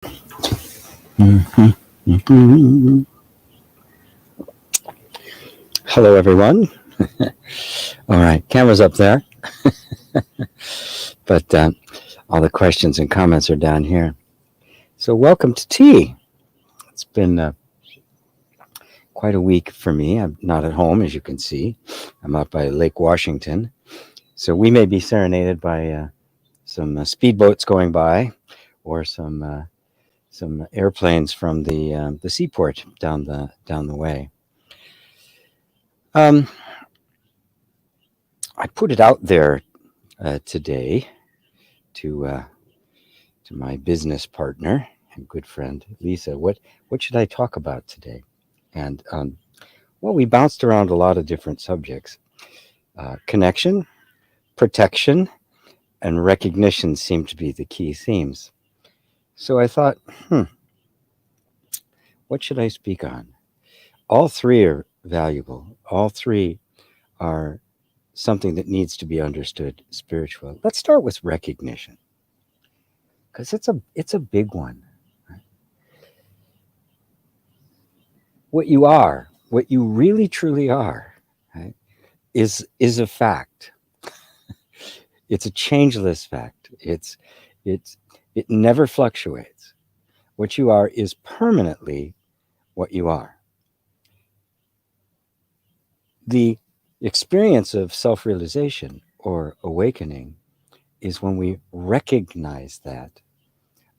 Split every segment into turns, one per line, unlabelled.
Mhm, mhm. Hello, everyone. All right, camera's up there, but all the questions and comments are down here. So, welcome to tea. It's been quite a week for me. I'm not at home, as you can see. I'm out by Lake Washington. So, we may be serenaded by some speedboats going by or some airplanes from the seaport down the way. Um, I put it out there today to to my business partner and good friend Lisa. What should I talk about today? And well, we bounced around a lot of different subjects. Connection, protection, and recognition seem to be the key themes. So I thought, what should I speak on? All three are valuable. All three are something that needs to be understood spiritually. Let's start with recognition because it's a big one. What you are, what you really truly are, right, is a fact. It's a changeless fact. It's it never fluctuates. What you are is permanently what you are. The experience of self-realization or awakening is when we recognize that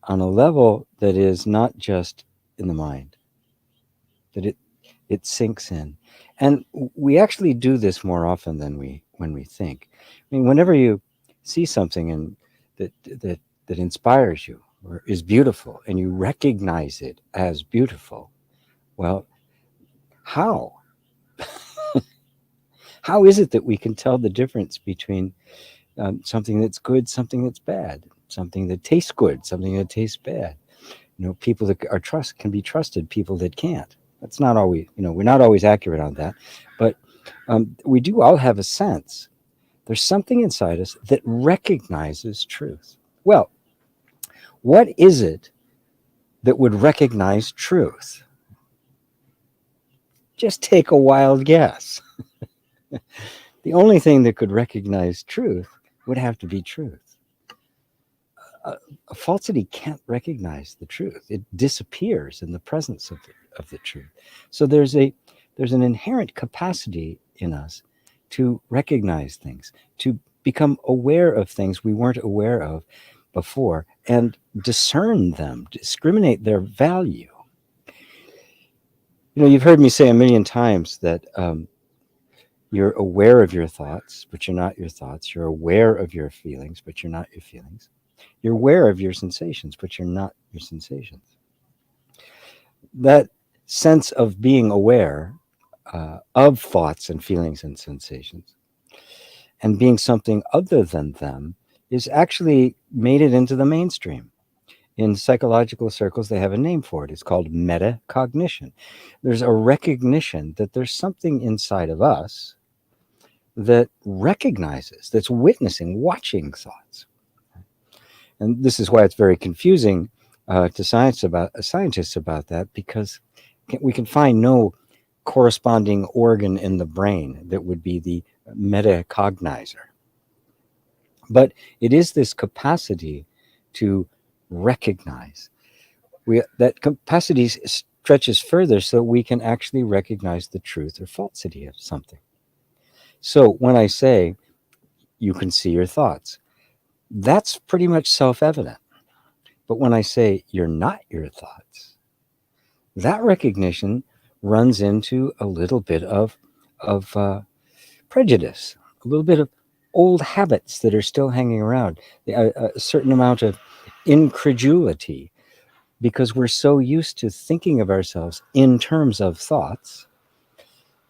on a level that is not just in the mind, that it sinks in. And we actually do this more often than we when we think. I mean, whenever you see something and that inspires you or is beautiful and you recognize it as beautiful, well, how? How is it that we can tell the difference between something that's good, something that's bad, something that tastes good, something that tastes bad? People that are trust can be trusted, people that can't. That's not always, we're not always accurate on that, but we do all have a sense. There's something inside us that recognizes truth. Well, what is it that would recognize truth? Just take a wild guess. The only thing that could recognize truth would have to be truth. A falsity can't recognize the truth. It disappears in the presence of the truth. So there's an inherent capacity in us to recognize things, to become aware of things we weren't aware of before, and discern them, discriminate their value. You've heard me say a million times that you're aware of your thoughts, but you're not your thoughts. You're aware of your feelings, but you're not your feelings. You're aware of your sensations, but you're not your sensations. That sense of being aware of thoughts and feelings and sensations and being something other than them is actually made it into the mainstream. In psychological circles, they have a name for it. It's called metacognition. There's a recognition that there's something inside of us that recognizes, that's witnessing, watching thoughts. And this is why it's very confusing to scientists about that, because we can find no corresponding organ in the brain that would be the metacognizer. But it is this capacity to recognize. That capacity stretches further so we can actually recognize the truth or falsity of something. So when I say you can see your thoughts, that's pretty much self-evident. But when I say you're not your thoughts, that recognition runs into a little bit of prejudice, a little bit of old habits that are still hanging around, a certain amount of incredulity, because we're so used to thinking of ourselves in terms of thoughts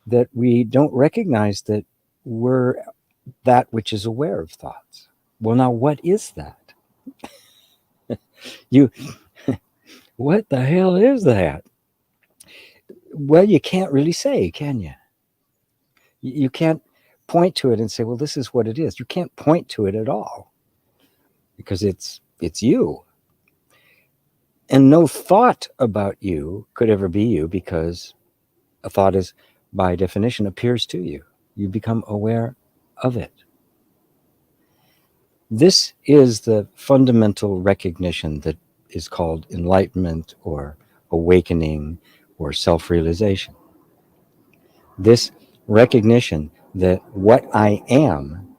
that we don't recognize that we're that which is aware of thoughts. Well, now what is that? You, what the hell is that? Well, you can't really say, can you? You can't point to it and say, well, this is what it is. You can't point to it at all because it's you. And no thought about you could ever be you, because a thought is, by definition, appears to you. You become aware of it. This is the fundamental recognition that is called enlightenment or awakening or self-realization. This recognition that what I am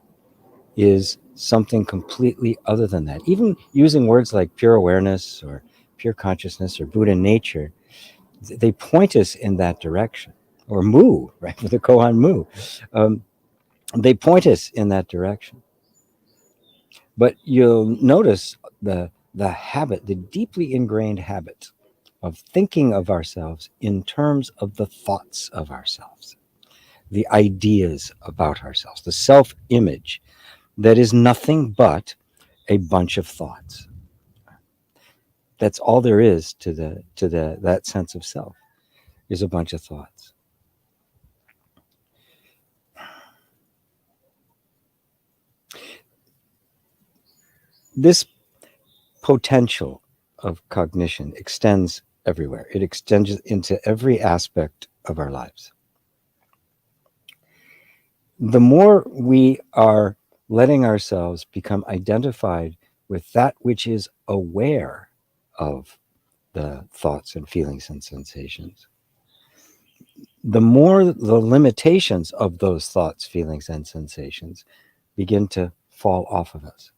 is something completely other than that. Even using words like pure awareness or pure consciousness or Buddha nature, they point us in that direction. Or Mu, right, with the koan Mu. They point us in that direction. But you'll notice the habit, the deeply ingrained habit of thinking of ourselves in terms of the thoughts of ourselves, the ideas about ourselves, the self-image that is nothing but a bunch of thoughts. That's all there is to that sense of self, is a bunch of thoughts. This potential of cognition extends everywhere. It extends into every aspect of our lives. The more we are letting ourselves become identified with that which is aware of the thoughts and feelings and sensations, the more the limitations of those thoughts, feelings, and sensations begin to fall off of us.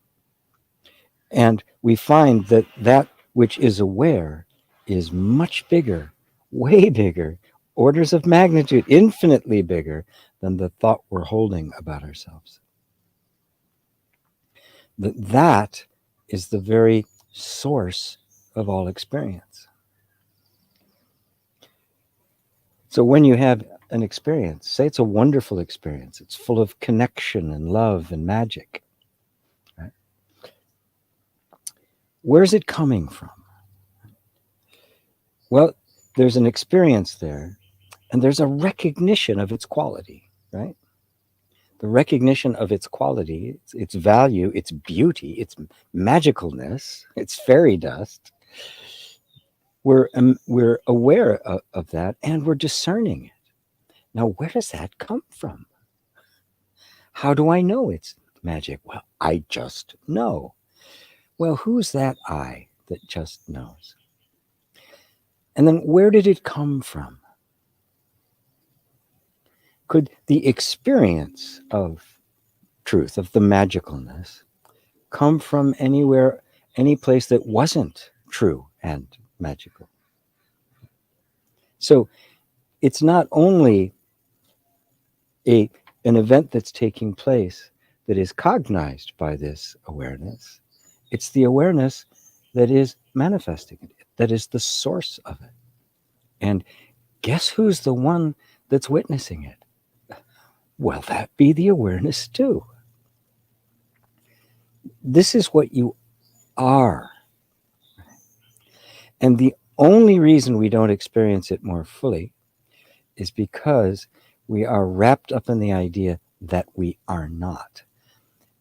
And we find that that which is aware is much bigger, way bigger, orders of magnitude, infinitely bigger than the thought we're holding about ourselves. That is the very source of all experience. So when you have an experience, say it's a wonderful experience, it's full of connection and love and magic, right? Where's it coming from? Well, there's an experience there, and there's a recognition of its quality, right? The recognition of its quality, its value, its beauty, its magicalness, its fairy dust. We're aware of that, and we're discerning it. Now, where does that come from? How do I know it's magic? Well, I just know. Well, who's that I that just knows? And then where did it come from? Could the experience of truth, of the magicalness, come from anywhere, any place that wasn't true and magical? So it's not only an event that's taking place that is cognized by this awareness, it's the awareness that is manifesting it, that is the source of it. And guess who's the one that's witnessing it? Well, that be the awareness too. This is what you are. And the only reason we don't experience it more fully is because we are wrapped up in the idea that we are not.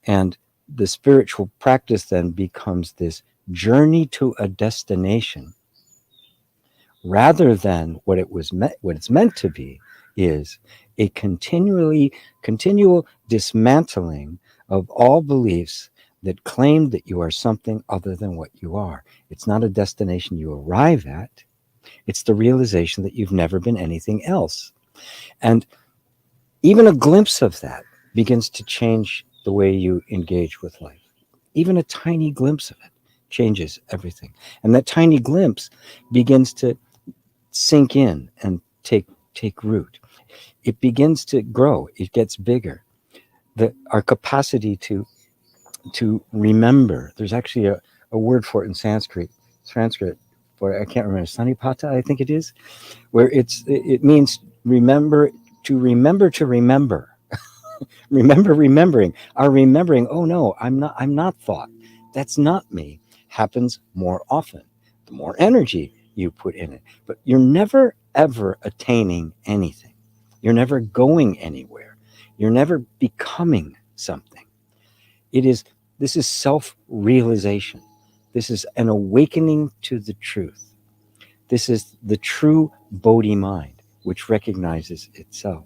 And the spiritual practice then becomes this journey to a destination, rather than what it's meant to be, is a continual dismantling of all beliefs that claim that you are something other than what you are. It's not a destination you arrive at. It's the realization that you've never been anything else. And even a glimpse of that begins to change the way you engage with life. Even a tiny glimpse of it changes everything. And that tiny glimpse begins to sink in and take root. It begins to grow. It gets bigger. Our capacity to remember. There's actually a word for it in Sanskrit for it, I can't remember, sanipata, I think it is, where it means remember to remember to remember. Remembering. Our remembering, oh no, I'm not thought. That's not me. Happens more often. The more energy you put in it. But you're never ever attaining anything. You're never going anywhere. You're never becoming something. This is self-realization. This is an awakening to the truth. This is the true Bodhi mind, which recognizes itself.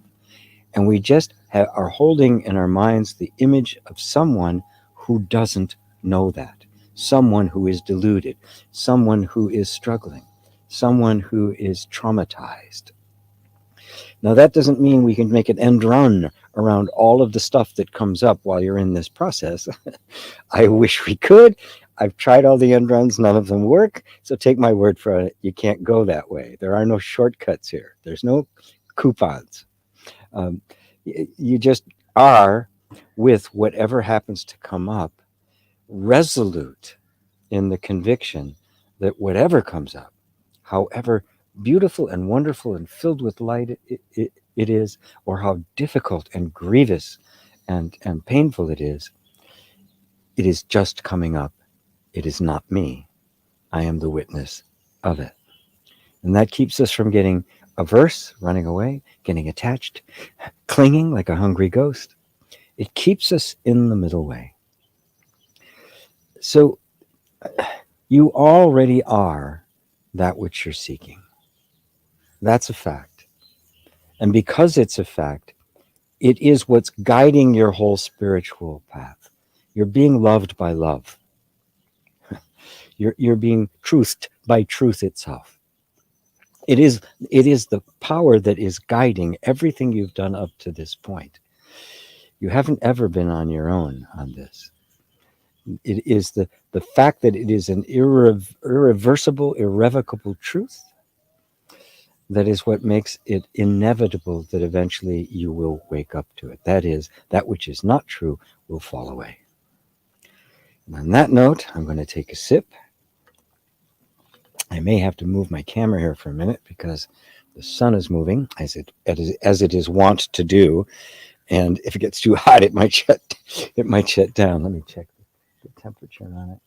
And we just are holding in our minds the image of someone who doesn't know that, someone who is deluded, someone who is struggling, someone who is traumatized. Now, that doesn't mean we can make an end run around all of the stuff that comes up while you're in this process. I wish we could. I've tried all the end runs, none of them work. So take my word for it, you can't go that way. There are no shortcuts here, there's no coupons. You just are with whatever happens to come up, resolute in the conviction that whatever comes up, however beautiful and wonderful and filled with light it is, or how difficult and grievous and painful it is just coming up. It is not me. I am the witness of it. And that keeps us from getting averse, running away, getting attached, clinging like a hungry ghost. It keeps us in the middle way. So you already are that which you're seeking. That's a fact. And because it's a fact, it is what's guiding your whole spiritual path. You're being loved by love. You're being truthed by truth itself. It is the power that is guiding everything you've done up to this point. You haven't ever been on your own on this. It is the fact that it is an irreversible, irrevocable truth that is what makes it inevitable that eventually you will wake up to it. That is, that which is not true will fall away. And on that note, I'm going to take a sip. I may have to move my camera here for a minute because the sun is moving as it is wont to do, and if it gets too hot, it might shut down. Let me check the temperature on it.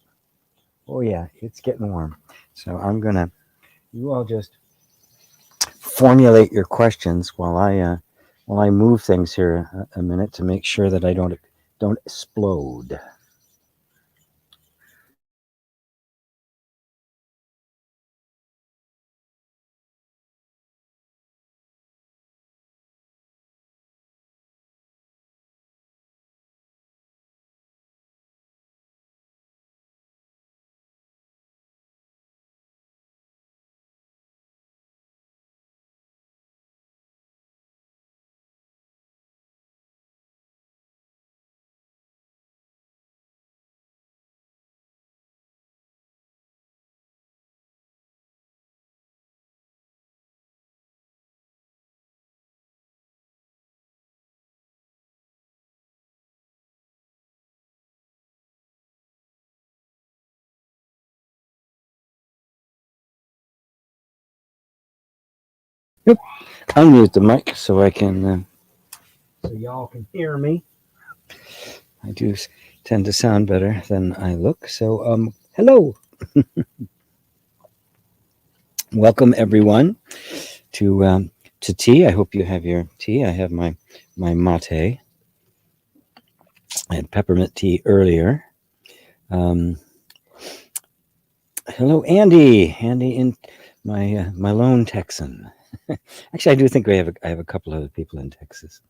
Oh yeah, it's getting warm. So you all just formulate your questions while I move things here a minute to make sure that I don't explode. Yep. Unmute the mic so I can so y'all can hear me. I do tend to sound better than I look. So hello. Welcome everyone to tea. I hope you have your tea. I have my mate. I had peppermint tea earlier. Hello, Andy. Andy in my lone Texan. Actually, I do think I have a couple other people in Texas.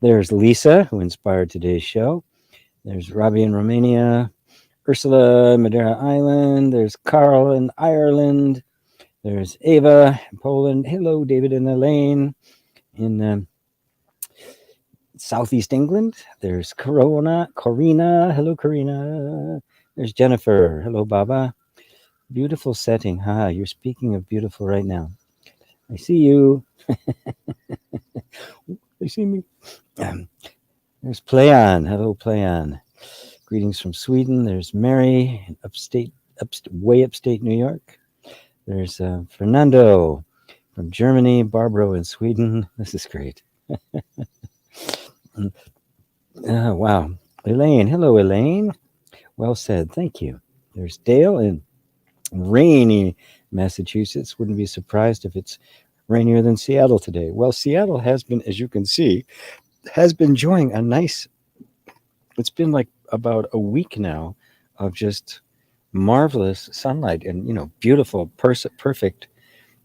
There's Lisa, who inspired today's show. There's Robbie in Romania, Ursula, Madeira Island. There's Carl in Ireland. There's Ava in Poland. Hello, David and Elaine in Southeast England. There's Corina. Hello, Corina. There's Jennifer. Hello, Baba. Beautiful setting. You're speaking of beautiful right now. I see you. They see me. There's Playan. Hello, Playan. Greetings from Sweden. There's Mary in way upstate New York. There's Fernando from Germany. Barbara in Sweden. This is great. Wow. Elaine. Hello, Elaine. Well said. Thank you. There's Dale in rainy Massachusetts. Wouldn't be surprised if it's rainier than Seattle today. Well, Seattle has been, as you can see, has been enjoying it's been like about a week now of just marvelous sunlight and beautiful, perfect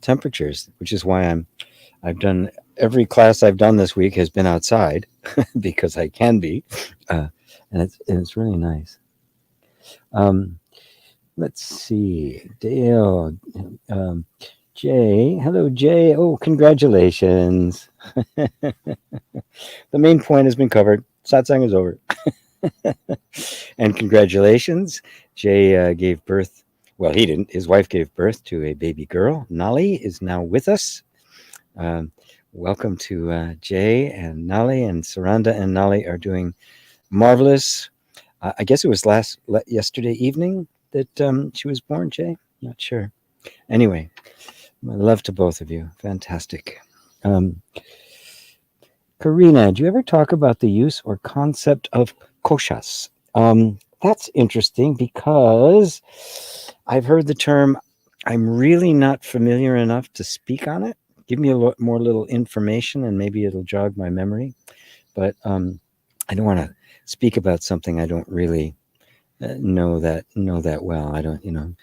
temperatures, which is why I've done every class I've done this week has been outside because I can be, uh, and it's really nice. Um, let's see, Dale, um, Jay, hello Jay. Oh, congratulations! The main point has been covered. Satsang is over. And congratulations, Jay gave birth. Well, he didn't. His wife gave birth to a baby girl. Nali is now with us. Um, welcome to Jay and Nali, and Saranda and Nali are doing marvelous. I guess it was yesterday evening that she was born. Jay, not sure. Anyway, my love to both of you. Fantastic. Um, Karina, do you ever talk about the use or concept of koshas? That's interesting because I've heard the term. I'm really not familiar enough to speak on it. Give me a lot more little information and maybe it'll jog my memory. But I don't want to speak about something I don't really know that well. I don't,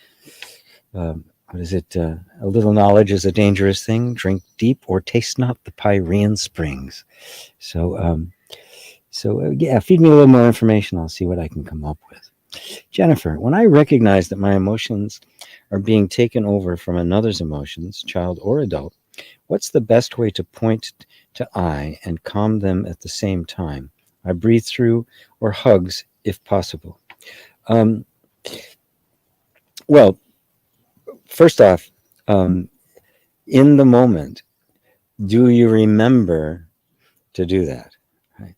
what is it? A little knowledge is a dangerous thing. Drink deep or taste not the Pyrean springs. So, yeah, feed me a little more information. I'll see what I can come up with. Jennifer, when I recognize that my emotions are being taken over from another's emotions, child or adult, what's the best way to point to I and calm them at the same time? I breathe through or hugs if possible. Um, well, first off, in the moment, do you remember to do that? Right?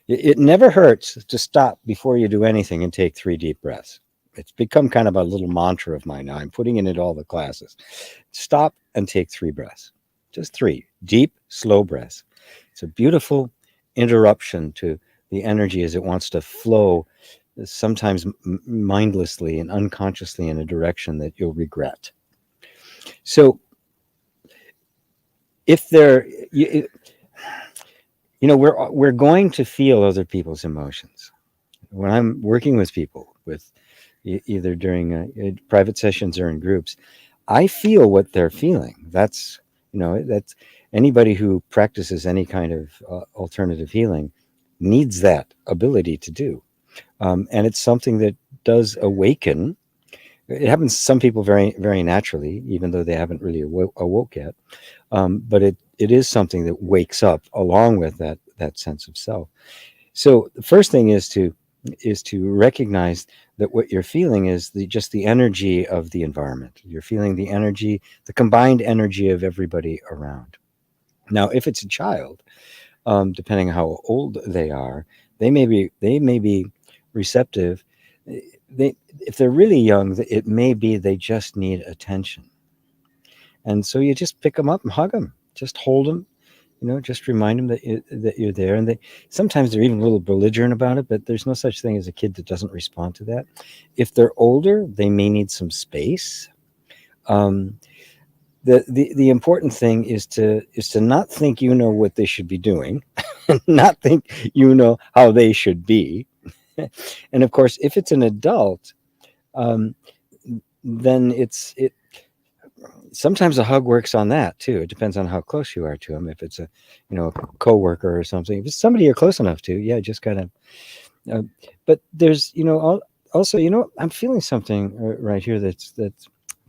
It never hurts to stop before you do anything and take 3 deep breaths. It's become kind of a little mantra of mine now. I'm putting it in all the classes. Stop and take 3 breaths. Just 3 deep, slow breaths. It's a beautiful interruption to the energy as it wants to flow, sometimes mindlessly and unconsciously in a direction that you'll regret. So if there, we're going to feel other people's emotions. When I'm working with people, with either during private sessions or in groups, I feel what they're feeling. That's anybody who practices any kind of alternative healing needs that ability to do, and it's something that does awaken. It happens to some people very, very naturally, even though they haven't really awoke yet. But it is something that wakes up along with that sense of self. So the first thing is to recognize that what you're feeling is just the energy of the environment. You're feeling the energy, the combined energy of everybody around. Now, if it's a child, depending on how old they are, they may be receptive. If they're really young, it may be they just need attention. And so you just pick them up and hug them, just hold them, just remind them that you're there. And sometimes they're even a little belligerent about it, but there's no such thing as a kid that doesn't respond to that. If they're older, they may need some space. The important thing is to not think you know what they should be doing, not think you know how they should be. And of course, if it's an adult, then it sometimes a hug works on that too. It depends on how close you are to them. If it's a coworker or something, if it's somebody you're close enough to, yeah, just kind of. But there's also I'm feeling something right here that's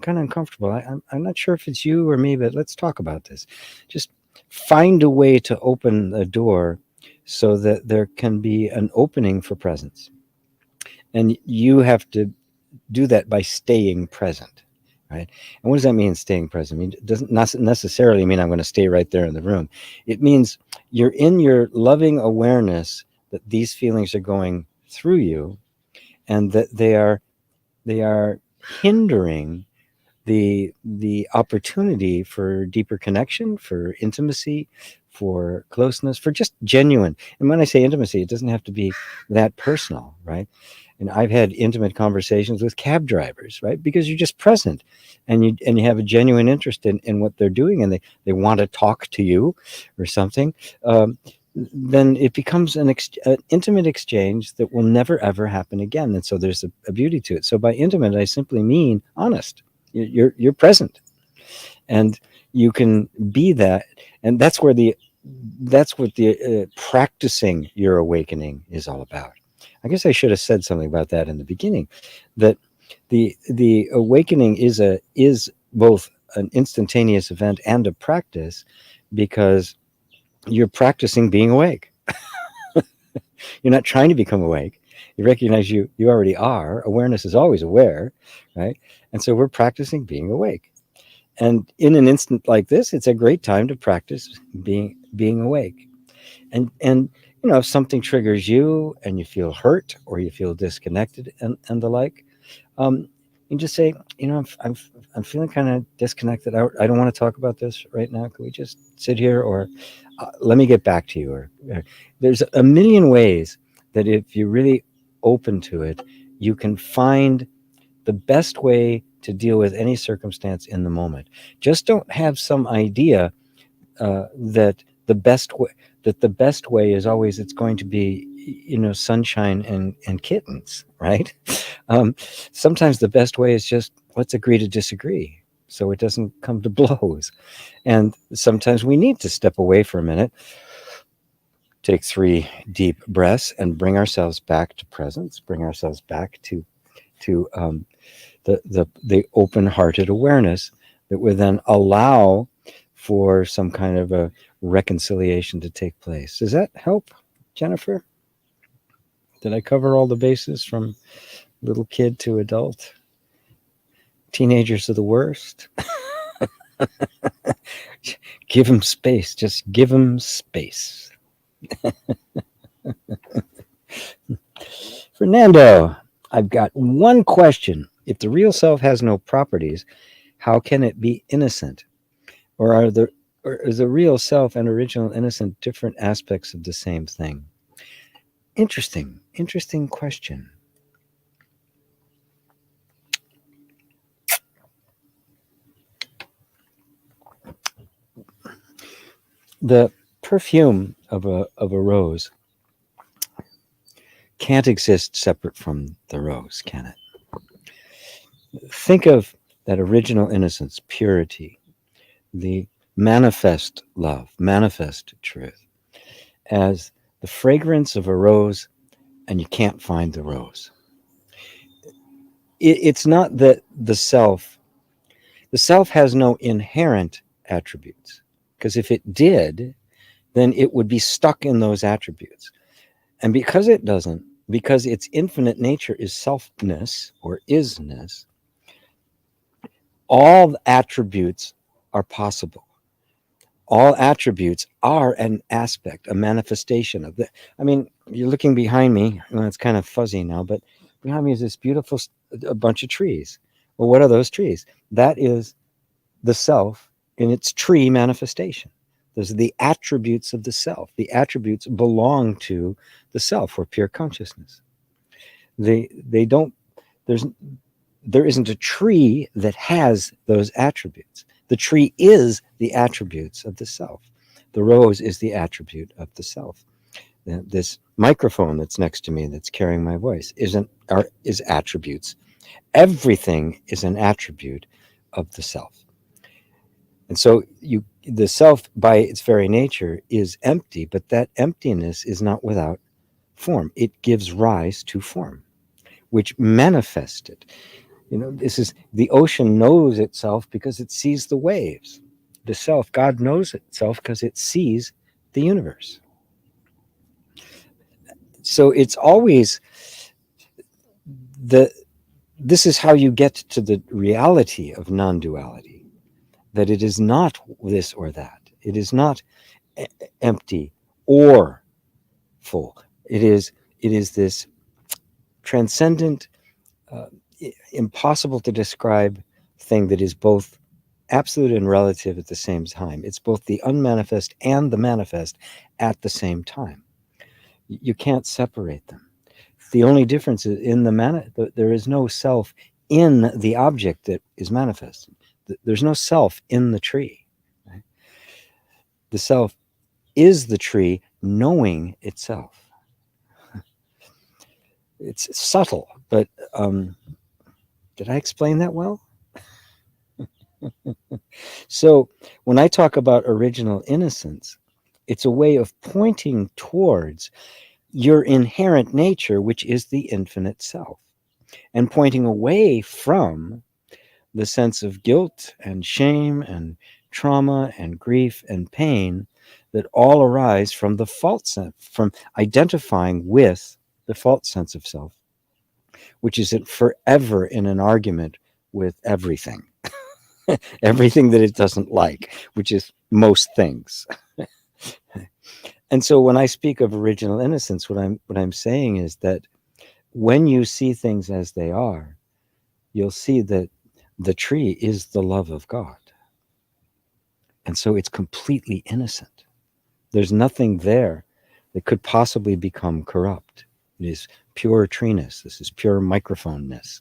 kind of uncomfortable. I'm not sure if it's you or me, but let's talk about this. Just find a way to open the door so that there can be an opening for presence, and you have to do that by staying present. Right. And what does that mean, staying present? I mean, it doesn't necessarily mean I'm going to stay right there in the room. It means you're in your loving awareness that these feelings are going through you and that they are hindering the opportunity for deeper connection, for intimacy, for closeness, for just genuine. And when I say intimacy, it doesn't have to be that personal, right? And I've had intimate conversations with cab drivers, right? Because you're just present and you have a genuine interest in what they're doing and they want to talk to you or something. then it becomes an intimate exchange that will never ever happen again. And so there's a beauty to it. So by intimate, I simply mean honest. You're present, and you can be that, and that's what the practicing your awakening is all about. I guess I should have said something about that in the beginning, that the awakening is both an instantaneous event and a practice, because you're practicing being awake. You're not trying to become awake. You recognize you already are. Awareness is always aware, right? And so we're practicing being awake. And in an instant like this, it's a great time to practice being awake. And if something triggers you and you feel hurt or you feel disconnected and the like, um, you just say, I'm feeling kind of disconnected. I don't want to talk about this right now. Can we just sit here, or let me get back to you? Or there's a million ways that if you're really open to it, you can find the best way to deal with any circumstance in the moment. Just don't have some idea that the best way is always, it's going to be sunshine and kittens, right? Sometimes the best way is just, let's agree to disagree so it doesn't come to blows. And sometimes we need to step away for a minute, take 3 deep breaths, and bring ourselves back to presence, bring ourselves back to the open-hearted awareness that would then allow for some kind of a reconciliation to take place. Does that help, Jennifer? Did I cover all the bases from little kid to adult? Teenagers are the worst. Give them space. Just give them space. Fernando, I've got one question. If the real self has no properties, how can it be innocent? Or is the real self and original innocent different aspects of the same thing? Interesting question. The perfume of a rose can't exist separate from the rose, can it? Think of that original innocence, purity, the manifest love, manifest truth, as the fragrance of a rose, and you can't find the rose. It's not that the self has no inherent attributes, because if it did, then it would be stuck in those attributes. And because it doesn't, because its infinite nature is selfness or isness, all attributes are possible. All attributes are an aspect, a manifestation of the. I mean, you're looking behind me, well, it's kind of fuzzy now, but behind me is this beautiful a bunch of trees. Well, what are those trees? That is the self in its tree manifestation. Those are the attributes of the self. The attributes belong to the self, or pure consciousness. They don't. There isn't a tree that has those attributes. The tree is the attributes of the self. The rose is the attribute of the self. This microphone that's next to me, that's carrying my voice, is attributes. Everything is an attribute of the self. And so the self, by its very nature, is empty, but that emptiness is not without form. It gives rise to form, which manifests it. This is, the ocean knows itself because it sees the waves. The self, God, knows itself because it sees the universe. So it's always this is how you get to the reality of non-duality, that it is not this or that. It is not empty or full. It is this transcendent, impossible to describe thing that is both absolute and relative at the same time. It's both the unmanifest and the manifest at the same time. You can't separate them. The only difference is in there is no self in the object that is manifested. There's no self in the tree. Right? The self is the tree knowing itself. It's subtle, but did I explain that well? So when I talk about original innocence, it's a way of pointing towards your inherent nature, which is the infinite self, and pointing away from the sense of guilt and shame and trauma and grief and pain that all arise from the false sense, from identifying with the false sense of self, which is forever in an argument with everything, everything that it doesn't like, which is most things. And so when I speak of original innocence, what I'm saying is that when you see things as they are, you'll see that the tree is the love of God. And so it's completely innocent. There's nothing there that could possibly become corrupt. It is pure treeness. This is pure microphoneness.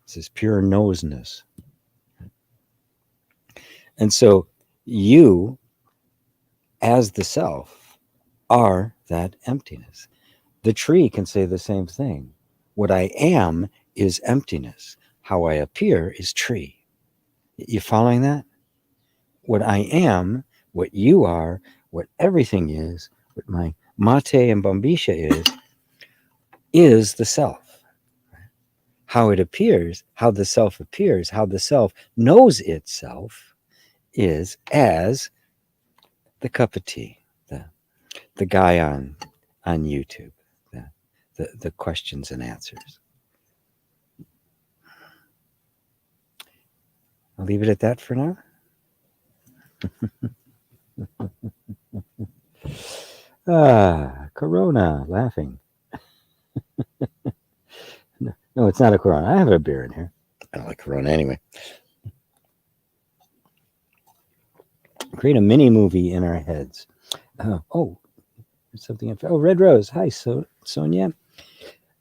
This is pure noseness. And so you, as the self, are that emptiness. The tree can say the same thing. What I am is emptiness. How I appear is tree. You following that? What I am, what you are, what everything is, what my mate and bambisha is the self. How it appears, how the self appears, how the self knows itself is as the cup of tea, the guy on YouTube, the questions and answers. I'll leave it at that for now. Corona, laughing. No, it's not a Corona. I have a beer in here. I don't like Corona anyway. Create a mini movie in our heads. Oh, there's something. Oh, Red Rose. Hi, Sonia.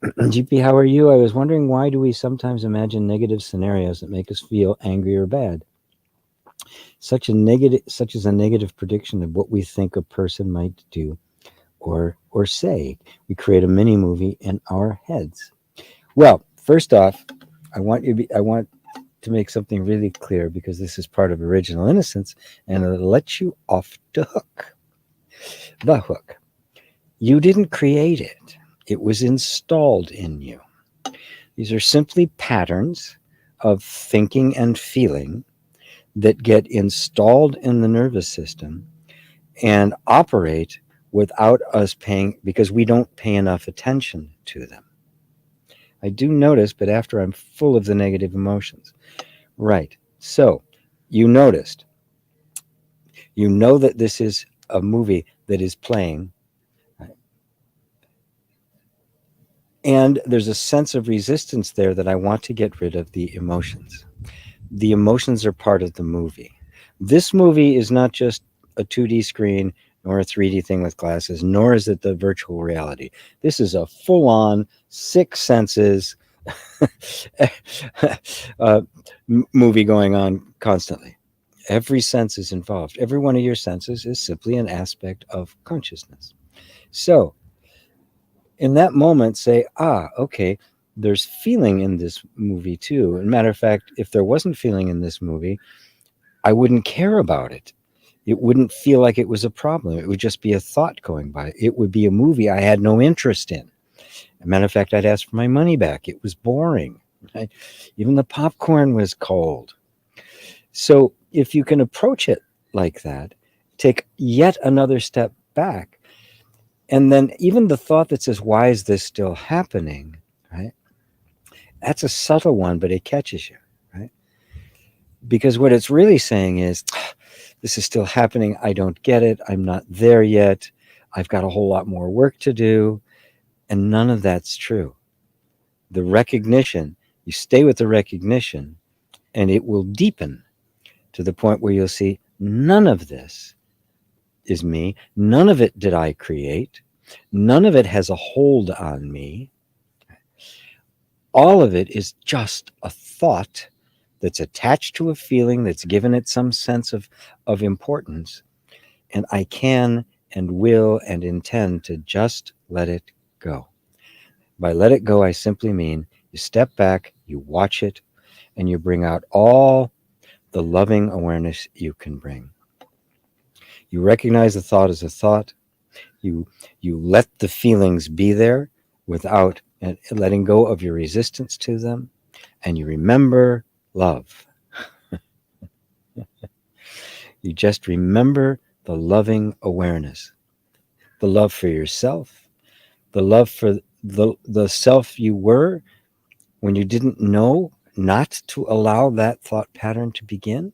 GP, how are you? I was wondering, why do we sometimes imagine negative scenarios that make us feel angry or bad? Such as a negative prediction of what we think a person might do or say. We create a mini movie in our heads. Well, first off, I want to make something really clear, because this is part of original innocence, and it'll let you off the hook. The hook. You didn't create it. It was installed in you. These are simply patterns of thinking and feeling that get installed in the nervous system and operate without us paying, because we don't pay enough attention to them. I do notice, but after I'm full of the negative emotions. Right. So you noticed. You know that this is a movie that is playing. Right? And there's a sense of resistance there that I want to get rid of the emotions. The emotions are part of the movie. This movie is not just a 2D screen nor a 3D thing with glasses, nor is it the virtual reality. This is a full-on 6 senses movie going on constantly. Every sense is involved. Every one of your senses is simply an aspect of consciousness. So in that moment, say, okay, there's feeling in this movie too. As a matter of fact, if there wasn't feeling in this movie, I wouldn't care about it. It wouldn't feel like it was a problem. It would just be a thought going by. It would be a movie I had no interest in. As a matter of fact, I'd ask for my money back. It was boring. Right? Even the popcorn was cold. So if you can approach it like that, take yet another step back, and then even the thought that says, why is this still happening? Right? That's a subtle one, but it catches you. Right? Because what it's really saying is, this is still happening. I don't get it. I'm not there yet. I've got a whole lot more work to do. And none of that's true. The recognition, you stay with the recognition, and it will deepen to the point where you'll see, none of this is me. None of it did I create. None of it has a hold on me. All of it is just a thought that's attached to a feeling, that's given it some sense of importance. And I can and will and intend to just let it go. By let it go, I simply mean you step back, you watch it, and you bring out all the loving awareness you can bring. You recognize the thought as a thought. You you let the feelings be there without letting go of your resistance to them, and you remember love. You just remember the loving awareness, the love for yourself, the love for the self you were when you didn't know not to allow that thought pattern to begin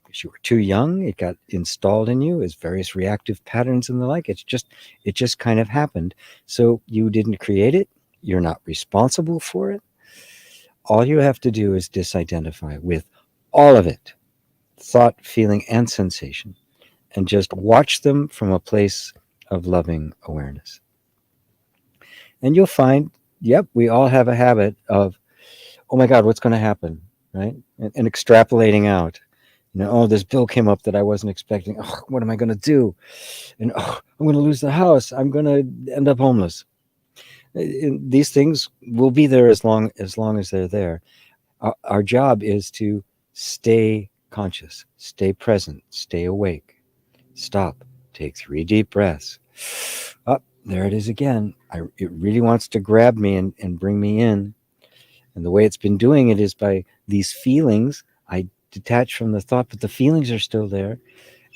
because you were too young. It got installed in you as various reactive patterns and the like. It just kind of happened. So you didn't create it. You're not responsible for it. All you have to do is disidentify with all of it, thought, feeling, and sensation, and just watch them from a place of loving awareness. And you'll find, yep, we all have a habit of, oh my God, what's going to happen, right? And extrapolating out. Oh, this bill came up that I wasn't expecting. Oh, what am I going to do? And oh, I'm going to lose the house. I'm going to end up homeless. These things will be there as long as they're there. Our job is to stay conscious, stay present, stay awake. Stop. Take 3 deep breaths. Up, there it is again. It really wants to grab me and bring me in. And the way it's been doing it is by these feelings. I detach from the thought, but the feelings are still there.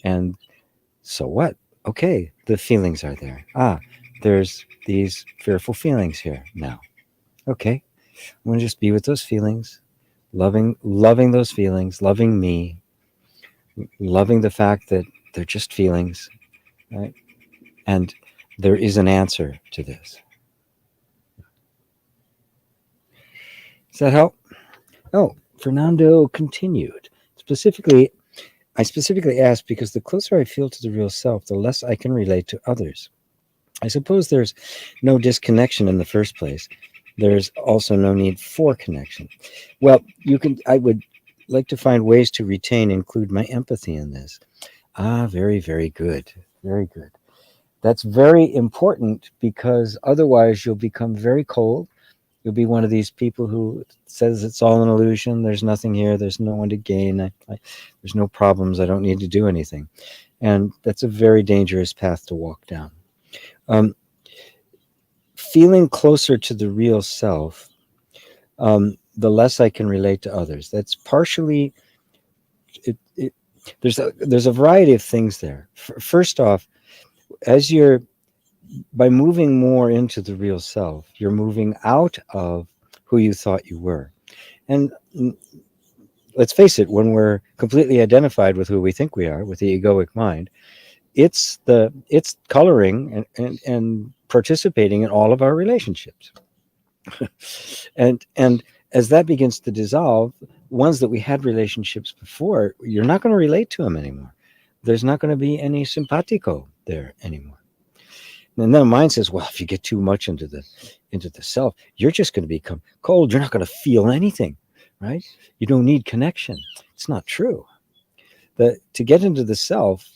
And so what? Okay, the feelings are there. There's these fearful feelings here now. Okay, I'm going to just be with those feelings, loving those feelings, loving me, loving the fact that they're just feelings, right? And there is an answer to this. Does that help? Oh, Fernando continued. I specifically asked because the closer I feel to the real self, the less I can relate to others. I suppose there's no disconnection in the first place. There's also no need for connection. Well, I would like to find ways to include my empathy in this. Very, very good. Very good. That's very important because otherwise you'll become very cold. You'll be one of these people who says it's all an illusion. There's nothing here. There's no one to gain. There's no problems. I don't need to do anything. And that's a very dangerous path to walk down. Feeling closer to the real self, the less I can relate to others. That's partially, there's a variety of things there. First off, by moving more into the real self, you're moving out of who you thought you were. And let's face it, when we're completely identified with who we think we are, with the egoic mind, it's coloring and participating in all of our relationships. and as that begins to dissolve, ones that we had relationships before, you're not going to relate to them anymore. There's not going to be any simpatico there anymore. And then the mind says, well, if you get too much into the self, you're just going to become cold. You're not going to feel anything, right? You don't need connection. It's not true. To get into the self,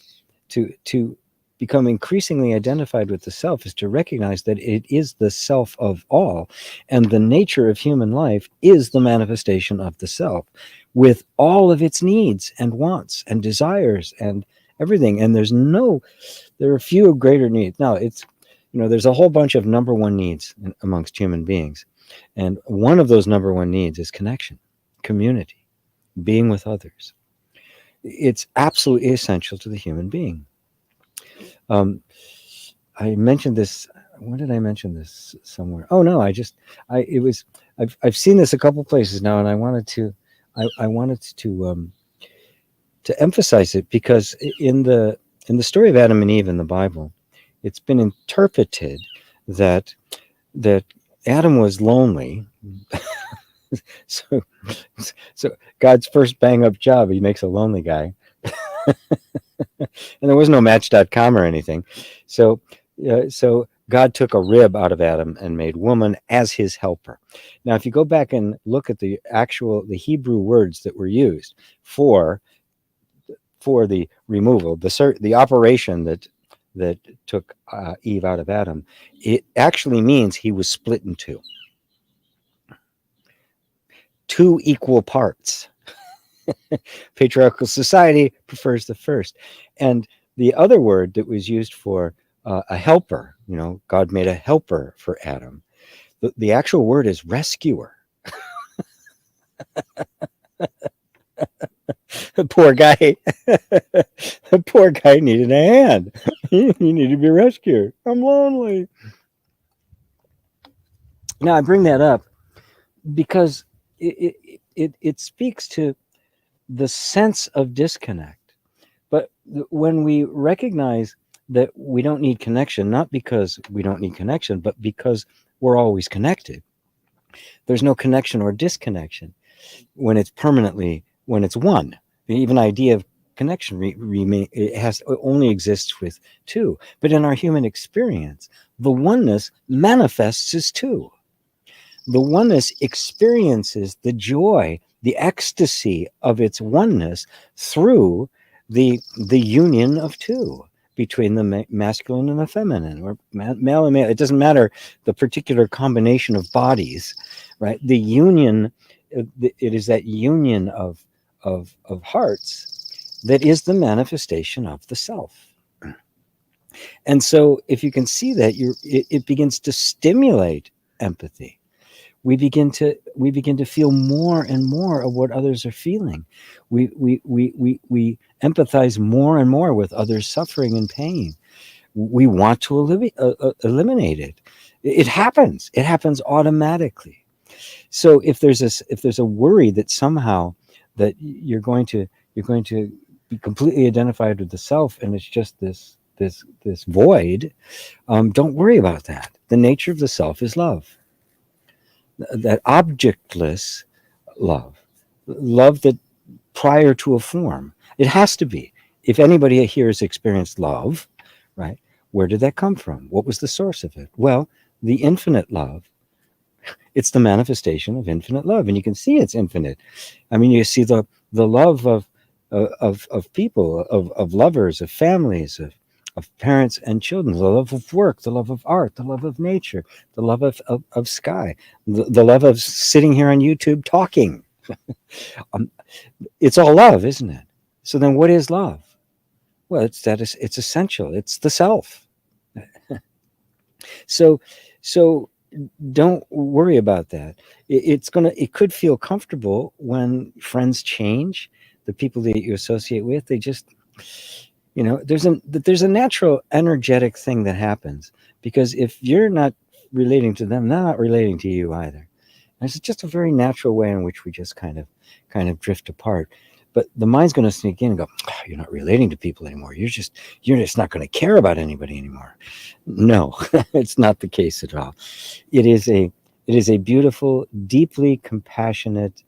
to become increasingly identified with the self, is to recognize that it is the self of all. And the nature of human life is the manifestation of the self with all of its needs and wants and desires and everything. And there are few greater needs. Now, there's a whole bunch of number one needs amongst human beings. And one of those number one needs is connection, community, being with others. It's absolutely essential to the human being. I mentioned this. When did I mention this somewhere? Oh no, I've seen this a couple places now, and I wanted to emphasize it because in the story of Adam and Eve in the Bible, it's been interpreted that Adam was lonely. so God's first bang up job, he makes a lonely guy. And there was no Match.com or anything. So God took a rib out of Adam and made woman as his helper. Now, if you go back and look at the Hebrew words that were used for the removal, the operation that that took Eve out of Adam, it actually means he was split in two equal parts. Patriarchal society prefers the first. And the other word that was used for a helper, God made a helper for Adam. The actual word is rescuer. The poor guy, the poor guy needed a hand. He needed to be rescued. I'm lonely. Now I bring that up because it speaks to the sense of disconnect. But when we recognize that we don't need connection, not because we don't need connection, but because we're always connected, there's no connection or disconnection when it's one. The even idea of connection it only exists with two. But in our human experience, the oneness manifests as two. The oneness experiences the joy, the ecstasy of its oneness through the union of two, between the masculine and the feminine, or male and male. It doesn't matter the particular combination of bodies, right? The union, it is that union of hearts that is the manifestation of the self. And so if you can see that, it begins to stimulate empathy. We begin to feel more and more of what others are feeling. We empathize more and more with others' suffering and pain. We want to eliminate it. It happens. It happens automatically. So if there's a worry that somehow that you're going to be completely identified with the self, and it's just this void, don't worry about that. The nature of the self is love. That objectless love that prior to a form. It has to be. If anybody here has experienced love, right, where did that come from? What was the source of it? Well, the infinite love. It's the manifestation of infinite love, and you can see it's infinite. I mean, you see the love of people, of lovers, of families, of parents and children, the love of work, the love of art, the love of nature, the love of sky, the love of sitting here on YouTube talking. It's all love, isn't it? So then what is love? Well, it's essential. It's the self. So don't worry about that. It could feel comfortable when friends change, the people that you associate with, they just, there's a natural energetic thing that happens, because if you're not relating to them, they're not relating to you either. And it's just a very natural way in which we just kind of drift apart. But the mind's going to sneak in and go, oh, you're not relating to people anymore. You're just not going to care about anybody anymore. No, it's not the case at all. It is a beautiful, deeply compassionate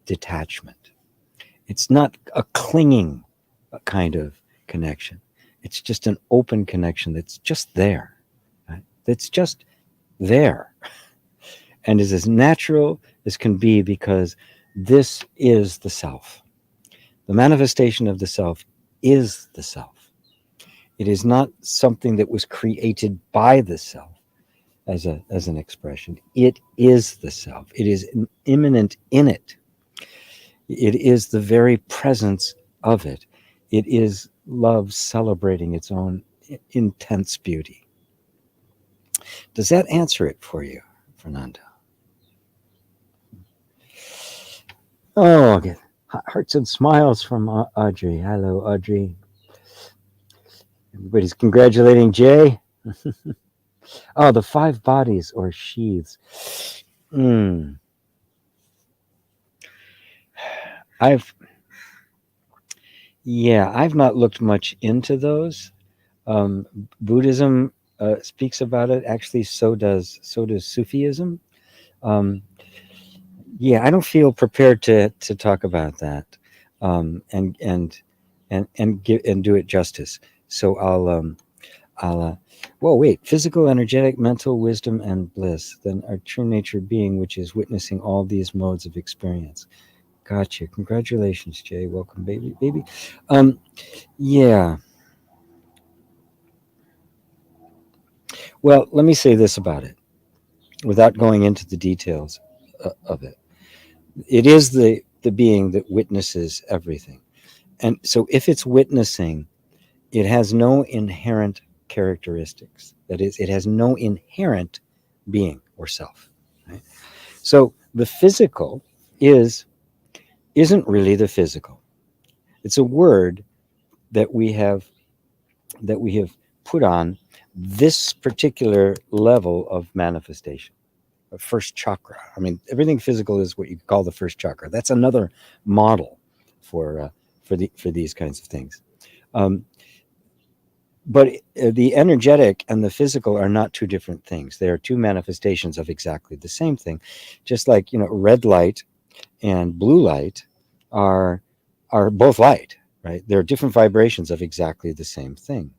detachment. It's not a clinging kind of connection. It's just an open connection that's just there. Right? That's just there. And is as natural as can be, because this is the self. The manifestation of the self is the self. It is not something that was created by the self as an expression. It is the self. It is immanent in it. It is the very presence of it. It is love celebrating its own intense beauty. Does that answer it for you, Fernando? Oh, okay. Hearts and smiles from Audrey. Hello, Audrey. Everybody's congratulating Jay. Oh, the 5 bodies or sheaths. I've not looked much into those. Buddhism speaks about it. Actually, so does Sufism. I don't feel prepared to talk about that, and do it justice. So I'll wait. Physical, energetic, mental, wisdom, and bliss. Then our true nature being, which is witnessing all these modes of experience. Gotcha. Congratulations, Jay. Welcome, baby. Yeah. Well, let me say this about it without going into the details of it. It is the being that witnesses everything. And so if it's witnessing, it has no inherent characteristics. That is, it has no inherent being or self. Right? So the physical is isn't really the physical. It's a word that we have put on this particular level of manifestation. First chakra. I mean, everything physical is what you call the first chakra. That's another model for these kinds of things. Um, but the energetic and the physical are not two different things. They are two manifestations of exactly the same thing. Just like red light and blue light are are both light, right? They're different vibrations of exactly the same thing.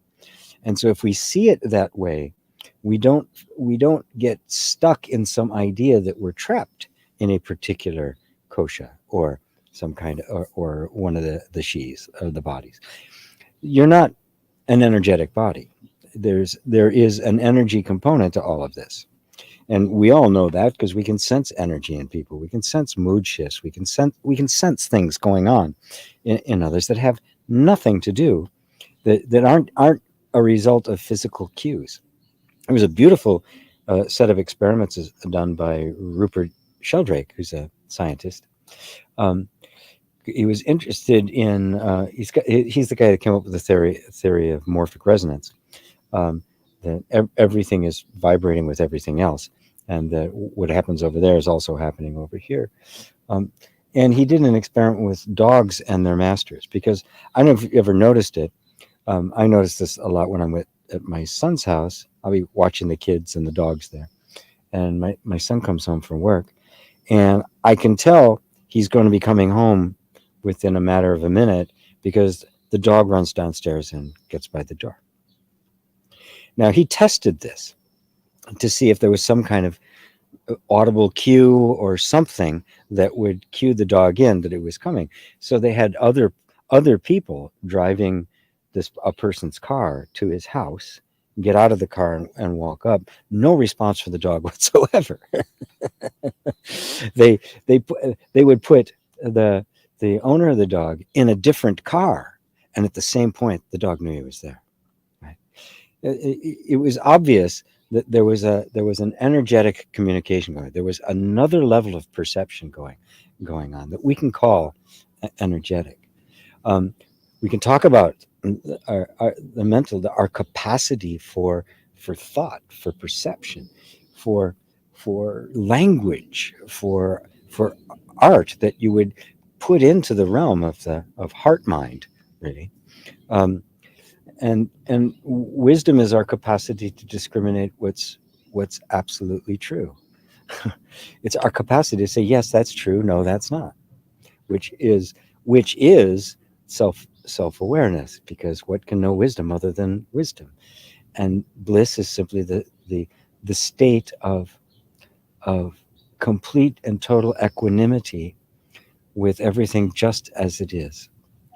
And so if we see it that way, we don't we don't get stuck in some idea that we're trapped in a particular kosha or some kind of or one of the shis of the bodies. You're not an energetic body. There is an energy component to all of this. And we all know that because we can sense energy in people. We can sense mood shifts. We can sense things going on in others that have nothing to do that aren't a result of physical cues. It was a beautiful set of experiments done by Rupert Sheldrake, who's a scientist. Um, he was interested in he's the guy that came up with the theory of morphic resonance, um, that everything is vibrating with everything else, and that what happens over there is also happening over here. Um, and he did an experiment with dogs and their masters, because I don't know if you ever noticed it. I notice this a lot when I'm at my son's house. I'll be watching the kids and the dogs there. And my son comes home from work, and I can tell he's going to be coming home within a matter of a minute because the dog runs downstairs and gets by the door. Now, he tested this to see if there was some kind of audible cue or something that would cue the dog in that it was coming. So they had other people driving a person's car to his house, get out of the car and walk up. No response for the dog whatsoever. they they would put the owner of the dog in a different car, and at the same point, the dog knew he was there. Right? It was obvious that there was an energetic communication going. There was another level of perception going on that we can call energetic. Um, we can talk about the mental, our capacity for thought, for perception, for language, for art that you would put into the realm of heart mind, really. Um, and wisdom is our capacity to discriminate what's absolutely true. It's our capacity to say yes, that's true, no, that's not, which is self-awareness, because what can know wisdom other than wisdom? And bliss is simply the state of complete and total equanimity with everything just as it is.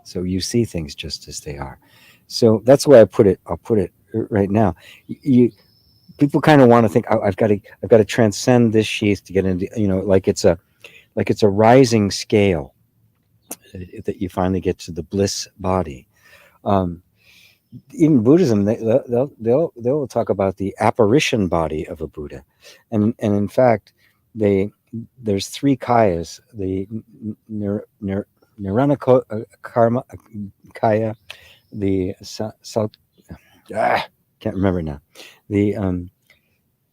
So you see things just as they are. So that's the way I'll put it right now. You People kind of want to think, oh, I've got to transcend this sheath to get into, like it's a rising scale that you finally get to the bliss body. Um, Even Buddhism, they'll talk about the apparition body of a Buddha, and in fact, there's three kayas: the nirvana karma kaya, the can't remember now, the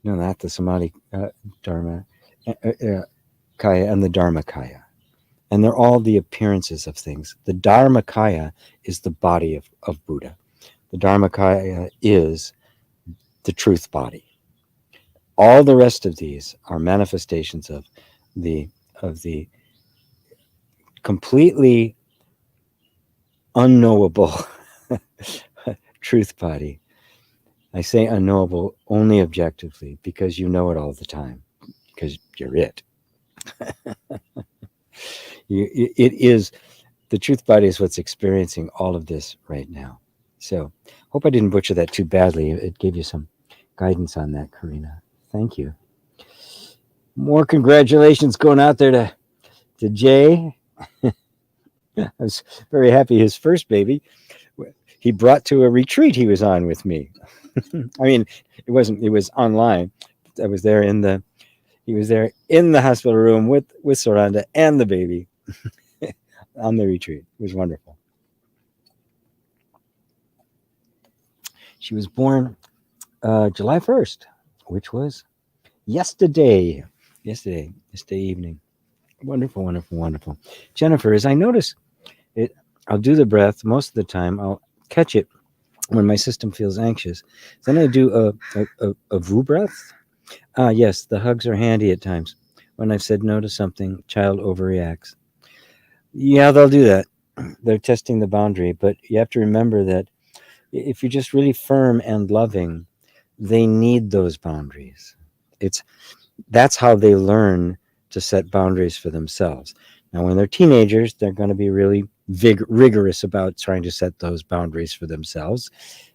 no, not the samadhi dharma kaya, and the dharma kaya. And they're all the appearances of things. The Dharmakaya is the body of Buddha. The Dharmakaya is the truth body. All the rest of these are manifestations the of the completely unknowable truth body. I say unknowable only objectively because you know it all the time, because you're it. It is the truth body is what's experiencing all of this right now. So, hope I didn't butcher that too badly. It gave you some guidance on that, Karina. Thank you. More congratulations going out there to Jay. I was very happy his first baby he brought to a retreat he was on with me. I mean, it was online. I was there he was there in the hospital room with Soranda and the baby on the retreat. It was wonderful. She was born July 1st, which was yesterday. Yesterday evening. Wonderful, wonderful, wonderful. Jennifer, as I notice it, I'll do the breath most of the time. I'll catch it when my system feels anxious. Then I do a VU breath. Yes, the hugs are handy at times. When I've said no to something, child overreacts. Yeah, they'll do that. They're testing the boundary, but you have to remember that if you're just really firm and loving, they need those boundaries. That's how they learn to set boundaries for themselves. Now, when they're teenagers, they're going to be really rigorous about trying to set those boundaries for themselves,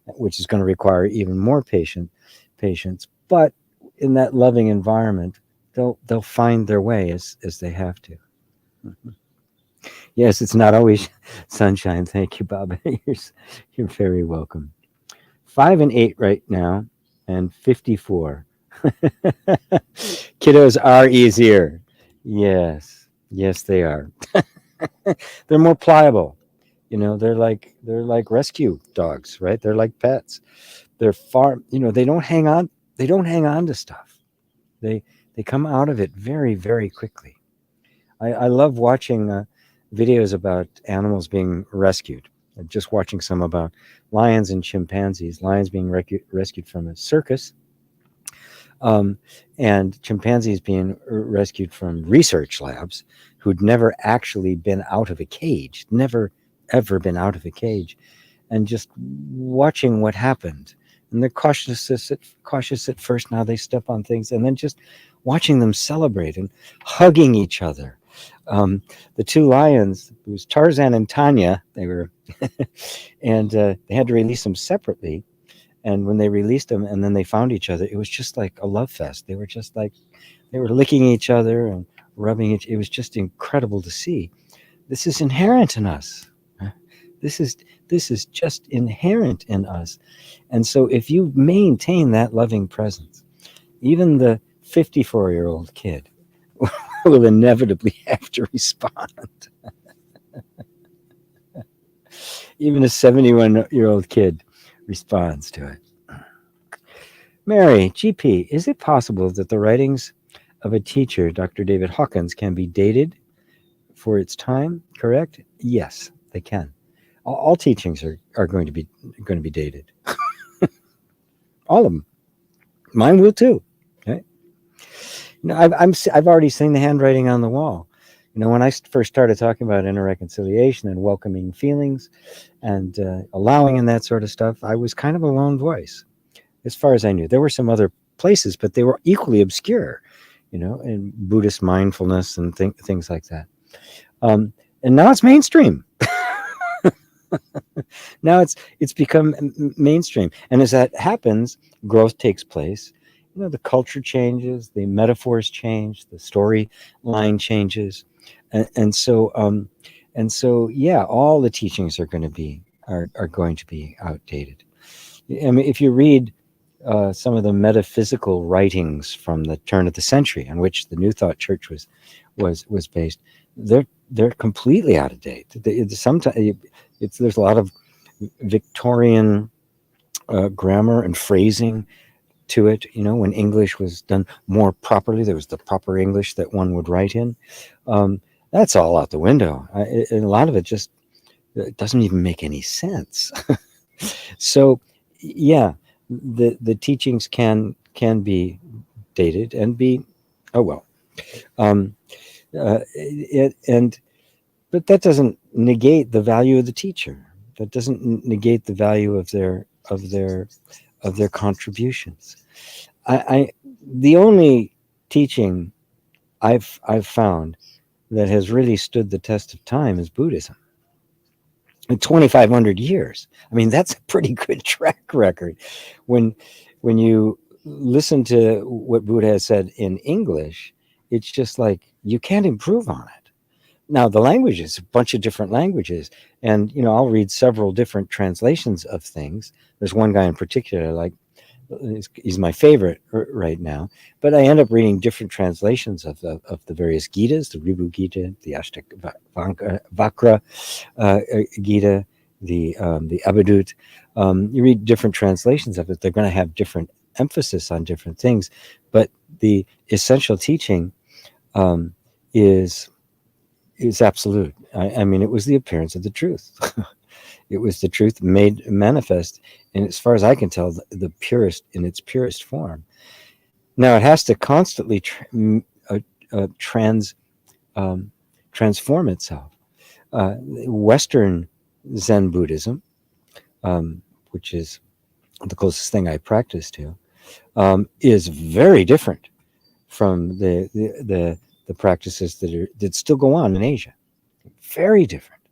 which is going to require even more patience. But in that loving environment, they'll find their way as they have to. Mm-hmm. Yes, it's not always sunshine. Thank you, Bob. You're very welcome. 5 and 8 right now, and 54. Kiddos are easier. Yes, they are. They're more pliable. They're like rescue dogs, right? They're like pets. They're far. They don't hang on. They don't hang on to stuff. They come out of it very, very quickly. I love watching videos about animals being rescued. I'm just watching some about lions and chimpanzees. Lions being rescued from a circus, and chimpanzees being rescued from research labs who'd never actually been out of a cage, never ever been out of a cage, and just watching what happened. And they're cautious at first. Now they step on things, and then just watching them celebrate and hugging each other. The two lions, it was Tarzan and Tanya. They were, and they had to release them separately. And when they released them, and then they found each other, it was just like a love fest. They were just like they were licking each other and rubbing it. It was just incredible to see. This is inherent in us. This is just inherent in us. And so if you maintain that loving presence, even the 54-year-old kid will inevitably have to respond. Even a 71-year-old kid responds to it. Mary, GP, is it possible that the writings of a teacher, Dr. David Hawkins, can be dated for its time? Correct? Yes, they can. All teachings are going to be dated. All of them. Mine will too. Okay. I've already seen the handwriting on the wall. When I first started talking about inner reconciliation and welcoming feelings and allowing and that sort of stuff, I was kind of a lone voice, as far as I knew. There were some other places, but they were equally obscure, in Buddhist mindfulness and things like that. And now it's mainstream. Now it's become mainstream, and as that happens, growth takes place. The culture changes, the metaphors change, the storyline changes, and so yeah, all the teachings are going to be outdated. I mean, if you read some of the metaphysical writings from the turn of the century, on which the New Thought Church was based, they're completely out of date. Sometimes there's a lot of Victorian grammar and phrasing to it. When English was done more properly, there was the proper English that one would write in. That's all out the window. And a lot of it it doesn't even make any sense. So, yeah, the teachings can be dated and be, oh well. But that doesn't negate the value of the teacher. That doesn't negate the value of their contributions. The only teaching I've found that has really stood the test of time is Buddhism. In 2,500 years. I mean, that's a pretty good track record. When you listen to what Buddha has said in English, it's just like you can't improve on it. Now the languages, a bunch of different languages, and I'll read several different translations of things. There's one guy in particular, like he's my favorite right now, but I end up reading different translations of the various Gitas, the Ribu Gita, the Vakra Gita, the Abhidut. You read different translations of it; they're going to have different emphasis on different things, but the essential teaching um, is absolute. I mean, it was the appearance of the truth. It was the truth made manifest, and as far as I can tell, the purest in its purest form. Now it has to constantly trans transform itself. Western Zen Buddhism, which is the closest thing I practice to, is very different from the practices that still go on in Asia. Very different.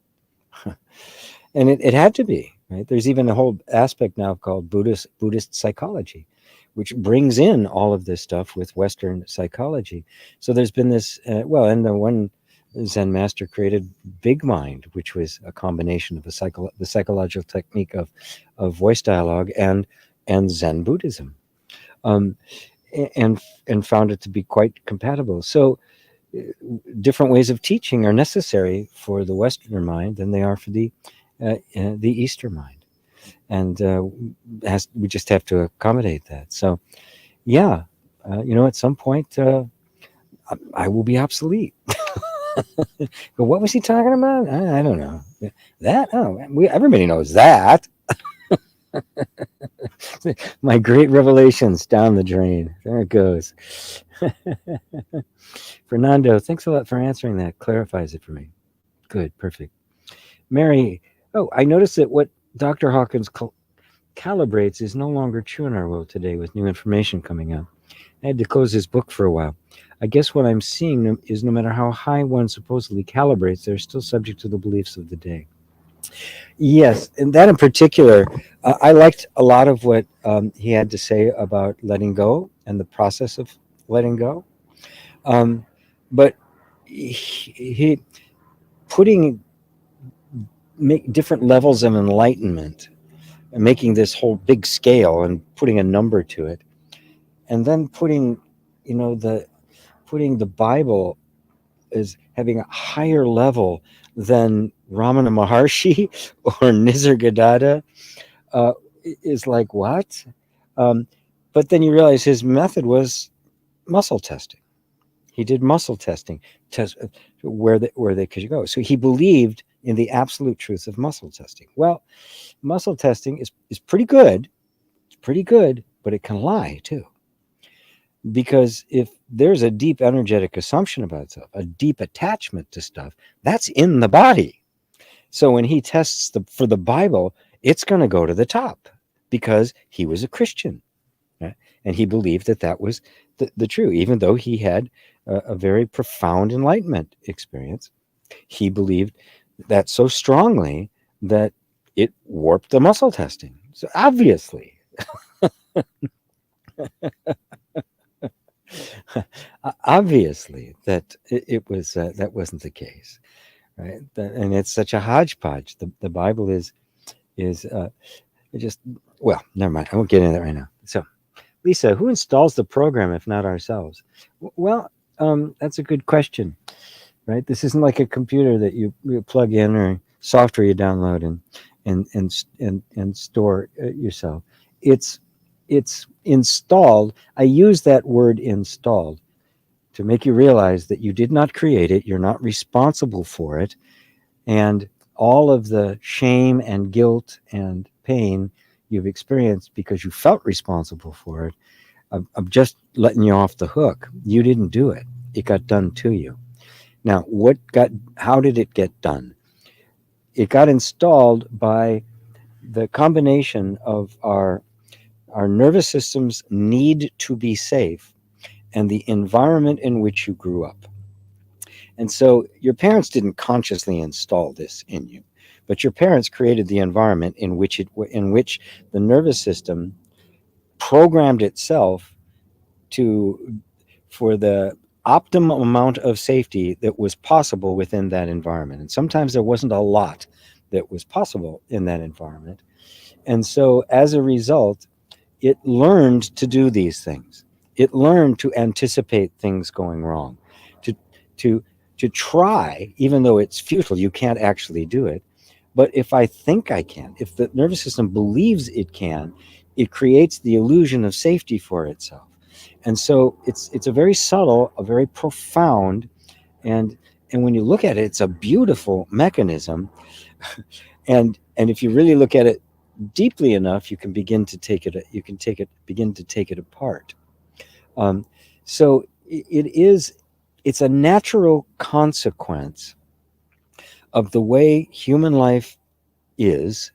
And it had to be, right. There's even a whole aspect now called Buddhist psychology, which brings in all of this stuff with Western psychology. So there's been this, and the one Zen master created Big Mind, which was a combination of the psychological technique of voice dialogue and Zen Buddhism, um, and found it to be quite compatible. So different ways of teaching are necessary for the Westerner mind than they are for the Eastern mind, and we just have to accommodate that. So, yeah, at some point I will be obsolete. But what was he talking about? I don't know. That everybody knows that. My great revelations down the drain. There it goes. Fernando, thanks a lot for answering that. Clarifies it for me. Good, perfect. Mary, I noticed that what Dr. Hawkins calibrates is no longer true in our world today with new information coming out. I had to close his book for a while. I guess what I'm seeing is no matter how high one supposedly calibrates, they're still subject to the beliefs of the day. Yes, and that in particular, I liked a lot of what he had to say about letting go and the process of letting go. But he putting different levels of enlightenment and making this whole big scale and putting a number to it, and then putting the Bible as having a higher level than Ramana Maharshi or Nisargadatta, is like, what? But then you realize his method was muscle testing. He did muscle testing, test where they could go. So he believed in the absolute truth of muscle testing. Well, muscle testing is pretty good. It's pretty good, but it can lie too. Because if there's a deep energetic assumption about itself, a deep attachment to stuff, that's in the body. So when he tests for the Bible, it's going to go to the top because he was a Christian, right? And he believed that was the true, even though he had a very profound enlightenment experience. He believed that so strongly that it warped the muscle testing. So obviously, obviously that it was that wasn't the case, right? And it's such a hodgepodge. The Bible is just, well, never mind. I won't get into that right now. So, Lisa, who installs the program if not ourselves? Well, that's a good question, right? This isn't like a computer that you plug in or software you download and store yourself. It's installed. I use that word installed to make you realize that you did not create it. You're not responsible for it. And all of the shame and guilt and pain you've experienced because you felt responsible for it, I'm just letting you off the hook. You didn't do it. It got done to you. Now, how did it get done? It got installed by the combination of our nervous system's need to be safe and the environment in which you grew up. And so your parents didn't consciously install this in you, but your parents created the environment in which the nervous system programmed itself to for the optimum amount of safety that was possible within that environment. And sometimes there wasn't a lot that was possible in that environment. And so as a result, it learned to do these things. It learned to anticipate things going wrong, to to to try, even though it's futile, you can't actually do it. But if I think I can, if the nervous system believes it can, it creates the illusion of safety for itself. And so it's a very subtle, a very profound, and and when you look at it, it's a beautiful mechanism. And if you really look at it deeply enough, you can begin to take it. You can take it, begin to take it apart. Um, so it is. It's a natural consequence of the way human life is,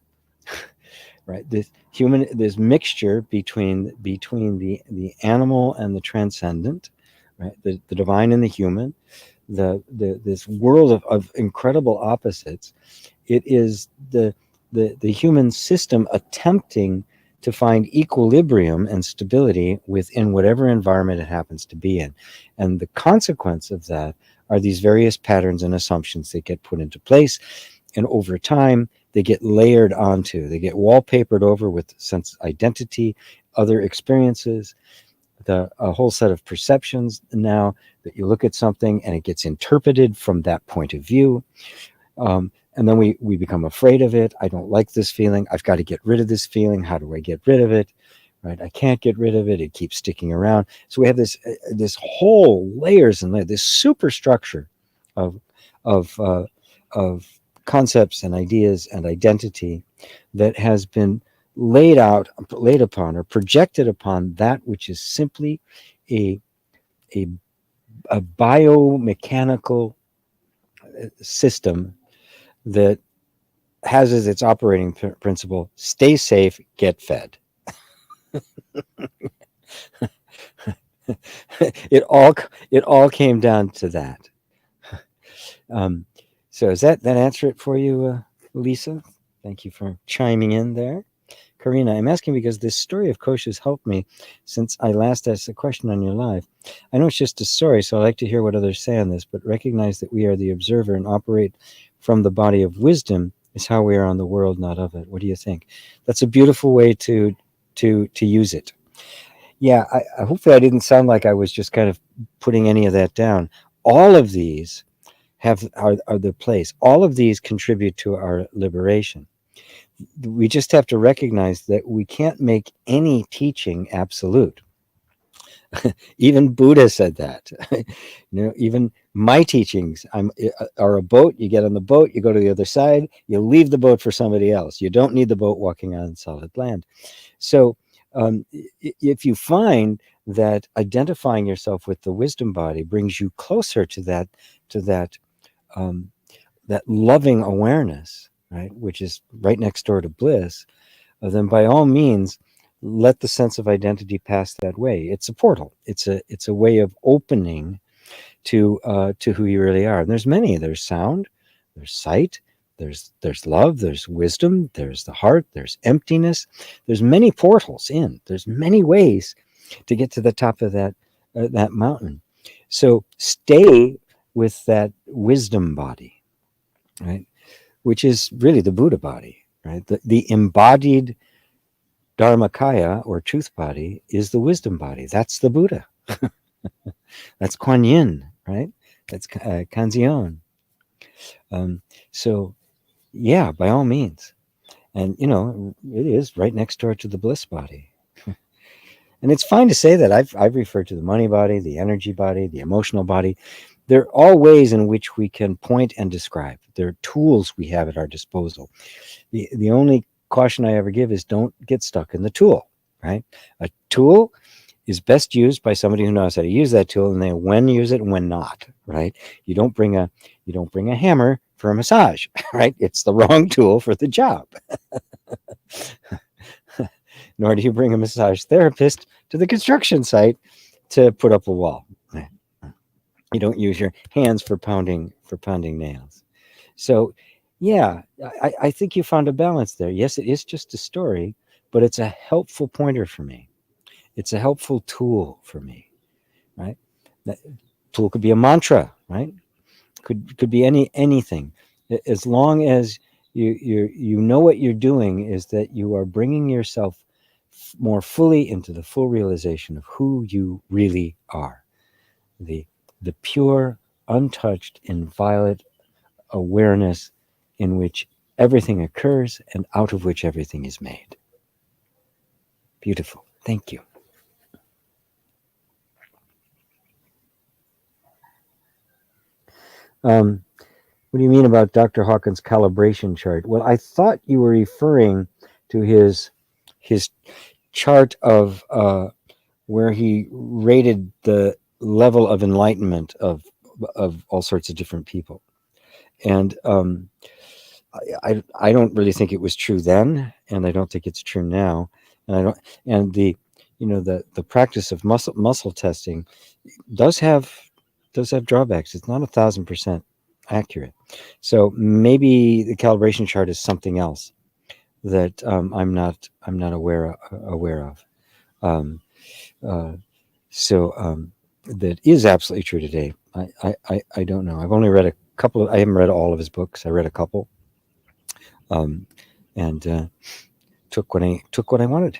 right? This mixture between the animal and the transcendent, right? The divine and the human, the this world of incredible opposites. It is the human system attempting to find equilibrium and stability within whatever environment it happens to be in. And the consequence of that are these various patterns and assumptions that get put into place. And over time, they get layered onto, they get wallpapered over with sense identity, other experiences, a whole set of perceptions now that you look at something and it gets interpreted from that point of view. And then we become afraid of it. I don't like this feeling. I've got to get rid of this feeling. How do I get rid of it? Right? I can't get rid of it. It keeps sticking around. So we have this whole layers and layers, this superstructure of of uh, of concepts and ideas and identity that has been laid upon, or projected upon that which is simply a a, a biomechanical system that has as its operating principle: stay safe, get fed. it all came down to that. Um, so does that answer it for you, Lisa? Thank you for chiming in there. Karina, I'm asking because this story of Kosh has helped me since I last asked the question on your live. I know it's just a story, so I like to hear what others say on this, but recognize that we are the observer and operate from the body of wisdom is how we are on the world, not of it. What do you think? That's a beautiful way to use it. Yeah, hopefully I didn't sound like I was just kind of putting any of that down. All of these are the place. All of these contribute to our liberation. We just have to recognize that we can't make any teaching absolute. Even Buddha said that. Even my teachings are a boat. You get on the boat, you go to the other side, you leave the boat for somebody else. You don't need the boat walking on solid land. So if you find that identifying yourself with the wisdom body brings you closer to that that loving awareness, right, which is right next door to bliss, then by all means, let the sense of identity pass that way. It's a portal. It's a way of opening to who you really are. And there's many. There's sound, there's sight, there's love, there's wisdom, there's the heart, there's emptiness. There's many portals in. There's many ways to get to the top of that mountain. So stay with that wisdom body, right? Which is really the Buddha body, right? The embodied Dharmakaya, or truth body, is the wisdom body. That's the Buddha. That's Kuan Yin, right? That's Kanzeon. So, yeah, by all means. And, it is right next door to the bliss body. And it's fine to say that. I've referred to the money body, the energy body, the emotional body. They're all ways in which we can point and describe. They're tools we have at our disposal. The only caution I ever give is don't get stuck in the tool, right? A tool is best used by somebody who knows how to use that tool, and they when use it and when not, right? You don't bring a hammer for a massage, right? It's the wrong tool for the job. Nor do you bring a massage therapist to the construction site to put up a wall. You don't use your hands for pounding nails. So, yeah, I think you found a balance there. Yes, it is just a story, but it's a helpful pointer for me. It's a helpful tool for me, right? That tool could be a mantra, right? Could be anything, as long as you know what you're doing is that you are bringing yourself more fully into the full realization of who you really are, the the pure, untouched, inviolate awareness in which everything occurs and out of which everything is made. Beautiful. Thank you. What do you mean about Dr. Hawkins' calibration chart? Well, I thought you were referring to his chart of where he rated the level of enlightenment of all sorts of different people, and I don't really think it was true then, and I don't think it's true now, and I don't and the practice of muscle testing does have drawbacks. It's not 1,000% accurate. So maybe the calibration chart is something else that I'm not aware of. Um, uh, that is absolutely true today. I don't know. I've only read a couple of. I haven't read all of his books. I read a couple, um, and took what I wanted.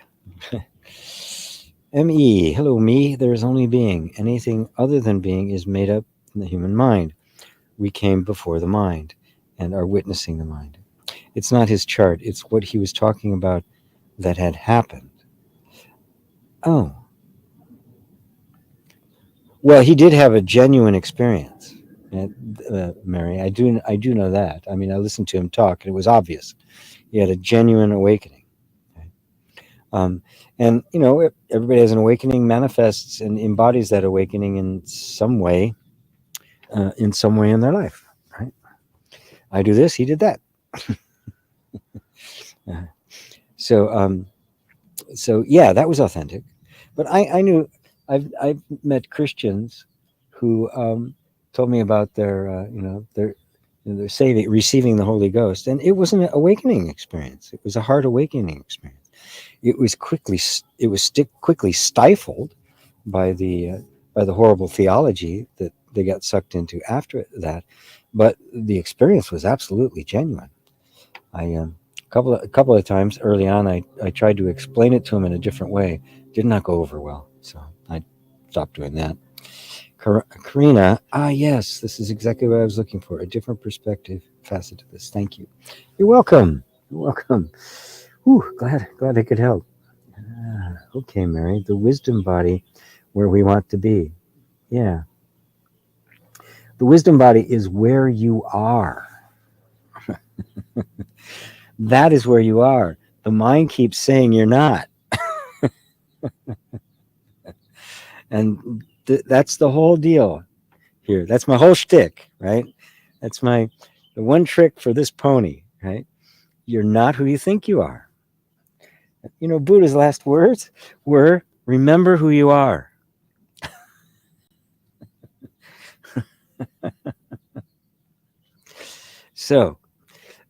Me, hello me. There is only being. Anything other than being is made up in the human mind. We came before the mind and are witnessing the mind. It's not his chart. It's what he was talking about that had happened. Oh, well, he did have a genuine experience, Mary. I do know that. I mean, I listened to him talk, and it was obvious he had a genuine awakening. Um, and everybody has an awakening, manifests and embodies that awakening in some way in their life. Right? I do this, he did that. So so yeah, that was authentic. But I knew I've met Christians who told me about their receiving the Holy Ghost, and it was an awakening experience. It was a heart awakening experience. It was quickly stifled by the horrible theology that they got sucked into after that, but the experience was absolutely genuine. A couple of times early on, I tried to explain it to him in a different way. Did not go over well, so I stopped doing that. Karina, yes, this is exactly what I was looking for. A different perspective, facet to this. Thank you. You're welcome. You're welcome. Whew, glad I could help. Okay, Mary, the wisdom body where we want to be. Yeah. The wisdom body is where you are. That is where you are. The mind keeps saying you're not. And that's the whole deal here. That's my whole shtick, right? That's the one trick for this pony, right? You're not who you think you are. Buddha's last words were, remember who you are. So,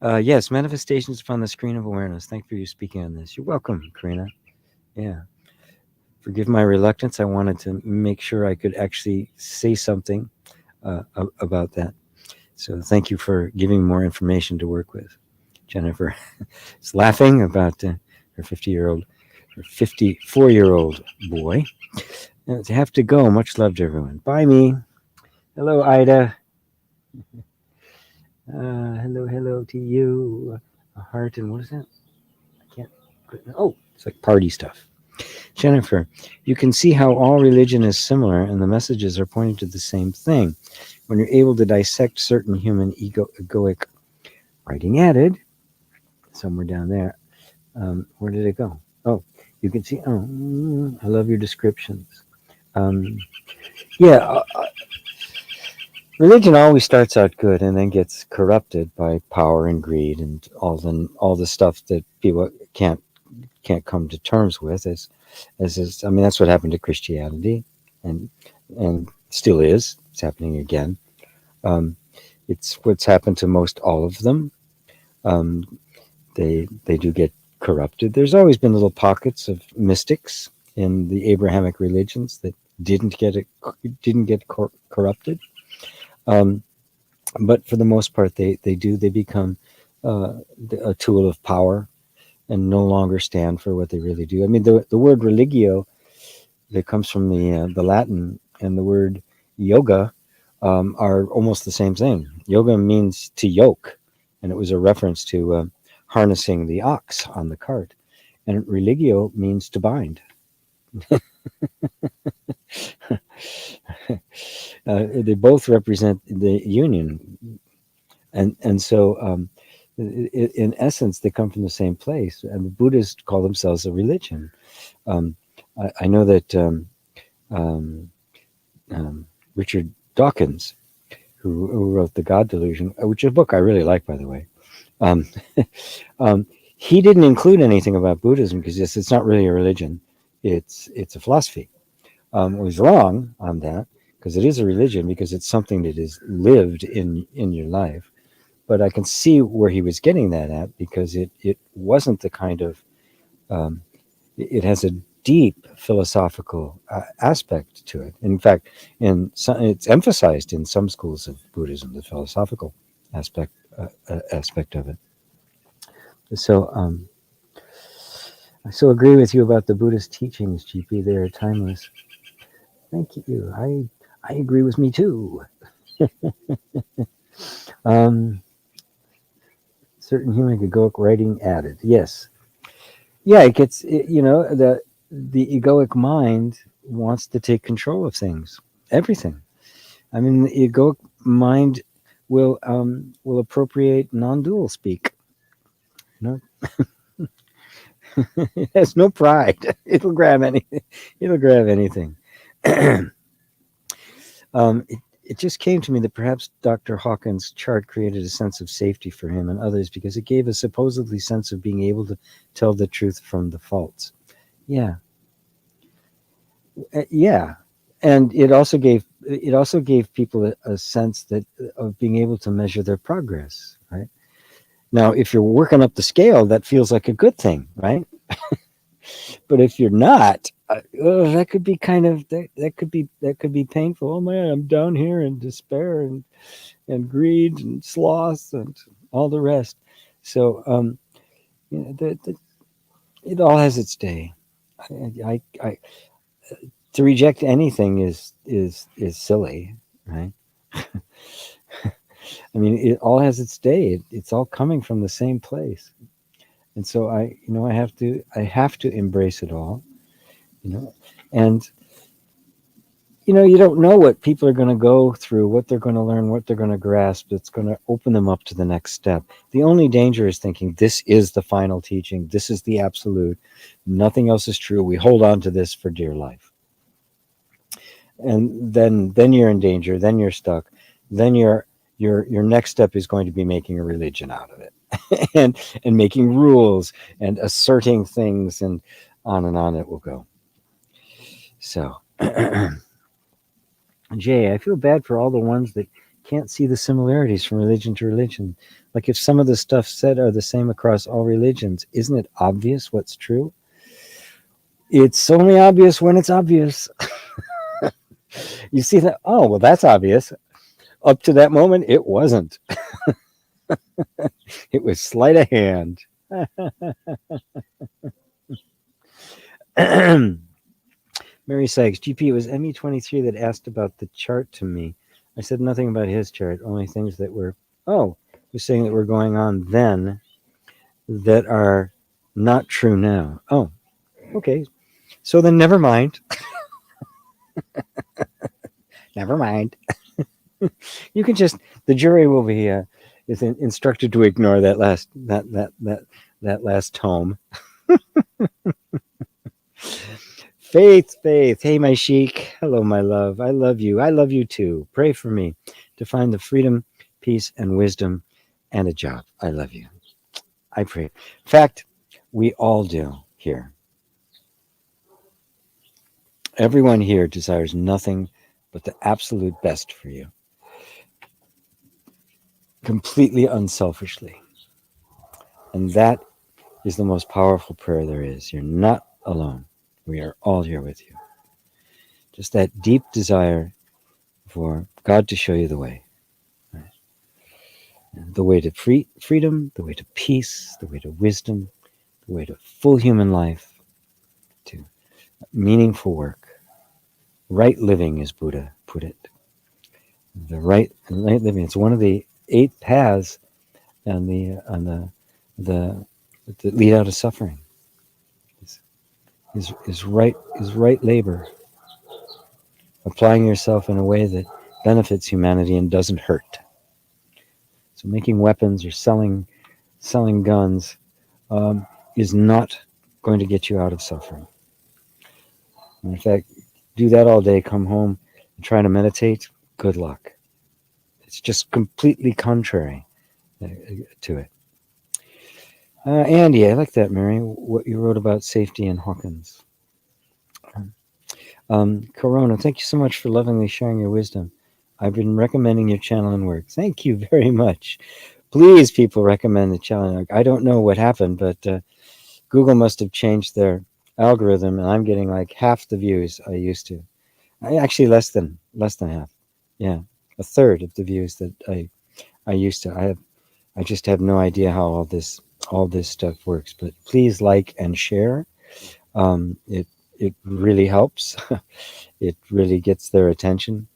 yes, manifestations upon the screen of awareness. Thank you for you speaking on this. You're welcome, Karina. Yeah. Forgive my reluctance. I wanted to make sure I could actually say something about that. So thank you for giving more information to work with. Jennifer is laughing about her 54-year-old boy. Now, to have to go. Much love to everyone. Bye, me. Hello, Ida. Hello to you. A heart and what is that? I can't. Oh, it's like party stuff. Jennifer, you can see how all religion is similar and the messages are pointing to the same thing. When you're able to dissect certain human egoic writing added, somewhere down there. Where did it go? Oh, you can see. Oh, I love your descriptions. Yeah, religion always starts out good and then gets corrupted by power and greed and all the stuff that people can't come to terms with. I mean, that's what happened to Christianity, and still is. It's happening again. It's what's happened to most all of them. They do get corrupted. There's always been little pockets of mystics in the Abrahamic religions that didn't get corrupted. Um, but for the most part, they do. They become a tool of power and no longer stand for what they really do. I mean, the word religio that comes from the Latin and the word yoga are almost the same thing. Yoga means to yoke, and it was a reference to harnessing the ox on the cart. And religio means to bind. They both represent the union, and so in essence, they come from the same place. And the Buddhists call themselves a religion. Um, I know that um, Richard Dawkins, who wrote The God Delusion, which is a book I really like, by the way. Um, he didn't include anything about Buddhism because it's not really a religion; it's a philosophy. He was wrong on that because it is a religion because it's something that is lived in your life. But I can see where he was getting that at because it wasn't the kind of um, it has a deep philosophical aspect to it. In fact, it's emphasized in some schools of Buddhism, the philosophical aspect of it. So I so agree with you about the Buddhist teachings, GP. They are timeless. Thank you. I agree with me too. Um, certain human egoic writing added. Yes. Yeah, it gets the egoic mind wants to take control of things, everything. I mean, the egoic mind will appropriate non-dual speak. You know, it has no pride. It'll grab anything. It'll grab anything. It just came to me that perhaps Dr. Hawkins' chart created a sense of safety for him and others because it gave a supposedly sense of being able to tell the truth from the false. Yeah, yeah, and it also gave people a sense that of being able to measure their progress. Right now, if you're working up the scale, that feels like a good thing, right? But if you're not, that could be that could be painful. Oh man, I'm down here in despair and greed and sloth and all the rest. So it all has its day. I to reject anything is silly, right? I mean, it all has its day. It's all coming from the same place, and so I have to embrace it all, you know, and you don't know what people are going to go through, what they're going to learn, what they're going to grasp. That's going to open them up to the next step. The only danger is thinking this is the final teaching. This is the absolute. Nothing else is true. We hold on to this for dear life, and then you're in danger. Then you're stuck. Then your next step is going to be making a religion out of it, and making rules and asserting things, and on it will go. So. Jay, I feel bad for all the ones that can't see the similarities from religion to religion. Like if some of the stuff said are the same across all religions, isn't it obvious what's true? It's only obvious when it's obvious. You see that? Oh, well, that's obvious. Up to that moment, it wasn't. It was sleight of hand. Mary Sykes, GP, it was ME23 that asked about the chart to me. I said nothing about his chart, only things that were, you're saying that were going on then that are not true now. Oh, okay. So then never mind. Never mind. You can just, the jury will be is instructed to ignore that last tome. Faith. Hey, my chic. Hello, my love. I love you. I love you too. Pray for me to find the freedom, peace, and wisdom and a job. I love you. I pray. In fact, we all do here. Everyone here desires nothing but the absolute best for you, completely unselfishly. And that is the most powerful prayer there is. You're not alone. We are all here with you. Just that deep desire for God to show you the way. Right? The way to freedom, the way to peace, the way to wisdom, the way to full human life, to meaningful work. Right living, as Buddha put it. The right living. It's one of the 8 paths on the that lead out of suffering. Is right labor. Applying yourself in a way that benefits humanity and doesn't hurt. So making weapons or selling guns is not going to get you out of suffering. And in fact, do that all day, come home and try to meditate, good luck. It's just completely contrary to it. Andy, I like that, Mary, what you wrote about safety in Hawkins. Corona, thank you so much for lovingly sharing your wisdom. I've been recommending your channel and work. Thank you very much. Please, people, recommend the channel and work. I don't know what happened, but Google must have changed their algorithm, and I'm getting like half the views I used to. Actually, less than half. Yeah, a third of the views that I used to. I just have no idea how all this stuff works. But please like and share. It really helps. It really gets their attention.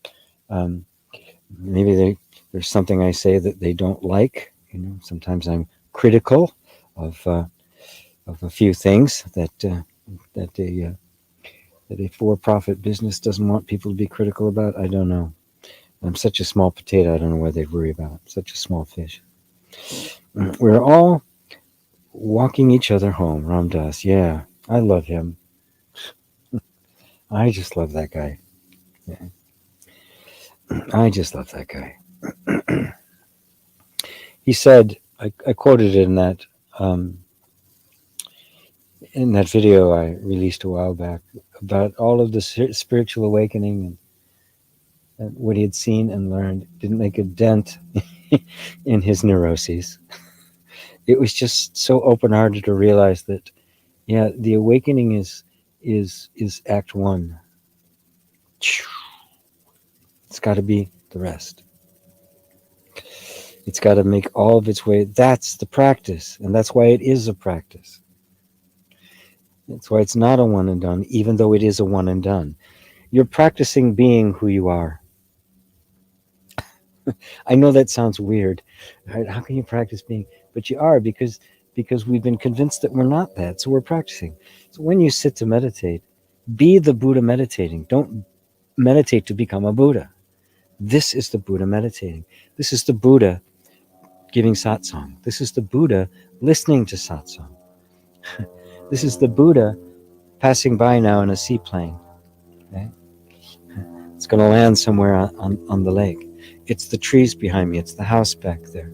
Maybe there's something I say that they don't like. You know, sometimes I'm critical of a few things that a for-profit business doesn't want people to be critical about. I don't know. I'm such a small potato. I don't know what they worry about. I'm such a small fish. We're all walking each other home. Ram Dass. Yeah, I love him. I just love that guy. Yeah. I just love that guy. He said, I quoted it in that video I released a while back about all of the spiritual awakening and what he had seen and learned didn't make a dent in his neuroses. It was just so open-hearted to realize that, yeah, the awakening is Act 1. It's got to be the rest. It's got to make all of its way. That's the practice, and that's why it is a practice. That's why it's not a one and done, even though it is a one and done. You're practicing being who you are. I know that sounds weird. Right? How can you practice being? But you are, because we've been convinced that we're not that. So we're practicing. So when you sit to meditate, be the Buddha meditating. Don't meditate to become a Buddha. This is the Buddha meditating. This is the Buddha giving satsang. This is the Buddha listening to satsang. This is the Buddha passing by now in a seaplane. Okay? It's going to land somewhere on the lake. It's the trees behind me. It's the house back there.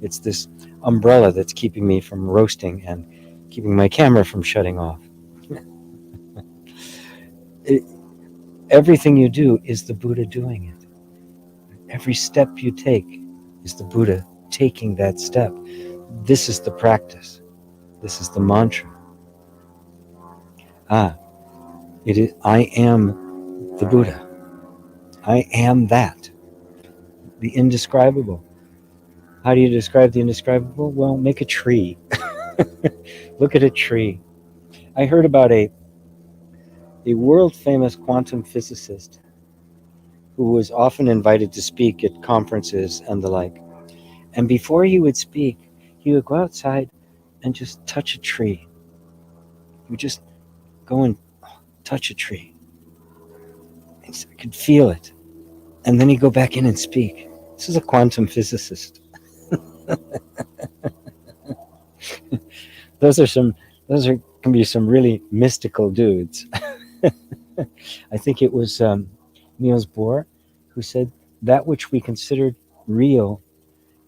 It's this umbrella that's keeping me from roasting and keeping my camera from shutting off. Everything you do is the Buddha doing it. Every step you take is the Buddha taking that step. This is the practice. This is the mantra. It is. I am the Buddha. I am that. The indescribable. How do you describe the indescribable? Well, make a tree. Look at a tree. I heard about a world-famous quantum physicist who was often invited to speak at conferences and the like. And before he would speak, he would go outside and just touch a tree. He would just go and touch a tree. And so I could feel it. And then he'd go back in and speak. This is a quantum physicist. Those can be some really mystical dudes. I think it was Niels Bohr who said, that which we considered real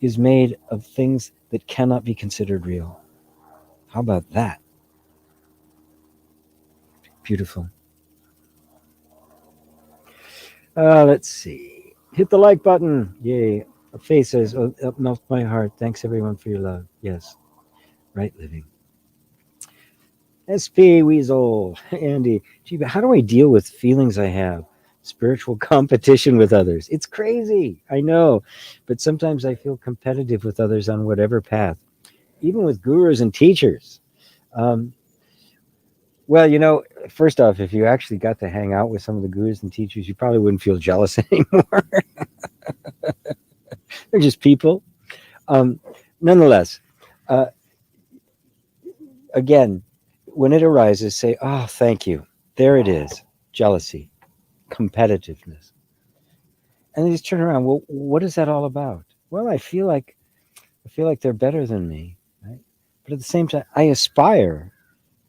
is made of things that cannot be considered real. How about that? Beautiful. Let's see. Hit the like button. Yay. A face says, oh, that melts my heart. Thanks everyone for your love. Yes. Right living. SP Weasel, Andy. Gee, but how do I deal with feelings I have? Spiritual competition with others. It's crazy, I know, but sometimes I feel competitive with others on whatever path, even with gurus and teachers. Um, well, first off, if you actually got to hang out with some of the gurus and teachers, you probably wouldn't feel jealous anymore. They're just people. Um, Nonetheless, uh, again, when it arises, say, "Oh, thank you." There it is. Jealousy, competitiveness, and then just turn around. Well, what is that all about? Well, I feel like they're better than me, right? But at the same time, I aspire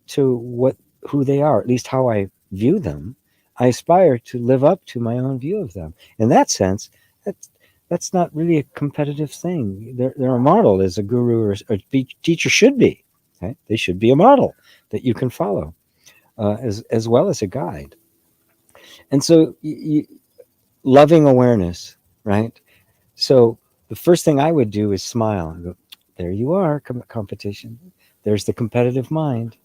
to what who they are, at least how I view them. I aspire to live up to my own view of them. In that sense, that's that's not really a competitive thing. They're a model, as a guru or teacher should be. Okay? They should be a model that you can follow, as well as a guide. And so, loving awareness, right? So the first thing I would do is smile and go, "There you are, competition. There's the competitive mind."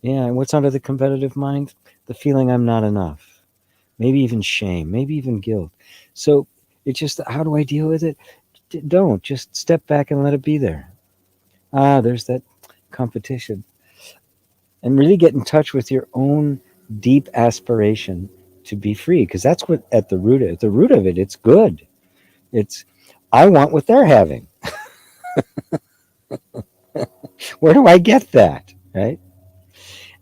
Yeah, and what's under the competitive mind? The feeling I'm not enough, maybe even shame, maybe even guilt. So it's just, how do I deal with it? Don't just step back and let it be there. There's that competition, and really get in touch with your own deep aspiration to be free, because that's what at the root of it, it's good. It's, I want what they're having. Where do I get that? Right?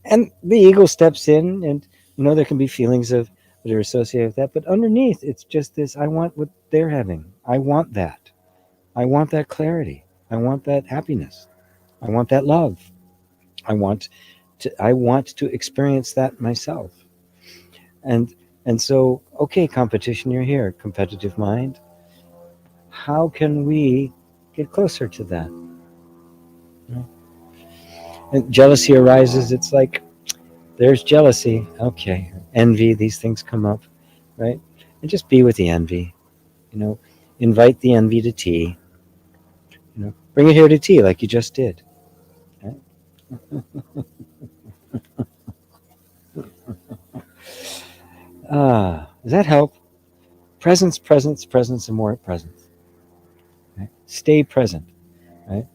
And the ego steps in, and there can be feelings of that are associated with that, but underneath it's just this: I want what they're having. I want that clarity. I want that happiness. I want that love. I want to experience that myself. And so, okay, competition, you're here, competitive mind. How can we get closer to that? And jealousy arises, it's like, there's jealousy. Okay. Envy, these things come up, right? And just be with the envy. You know, invite the envy to tea. Bring it here to tea like you just did. Right? Does that help? Presence, presence, presence, and more presence. Right? Stay present. Right?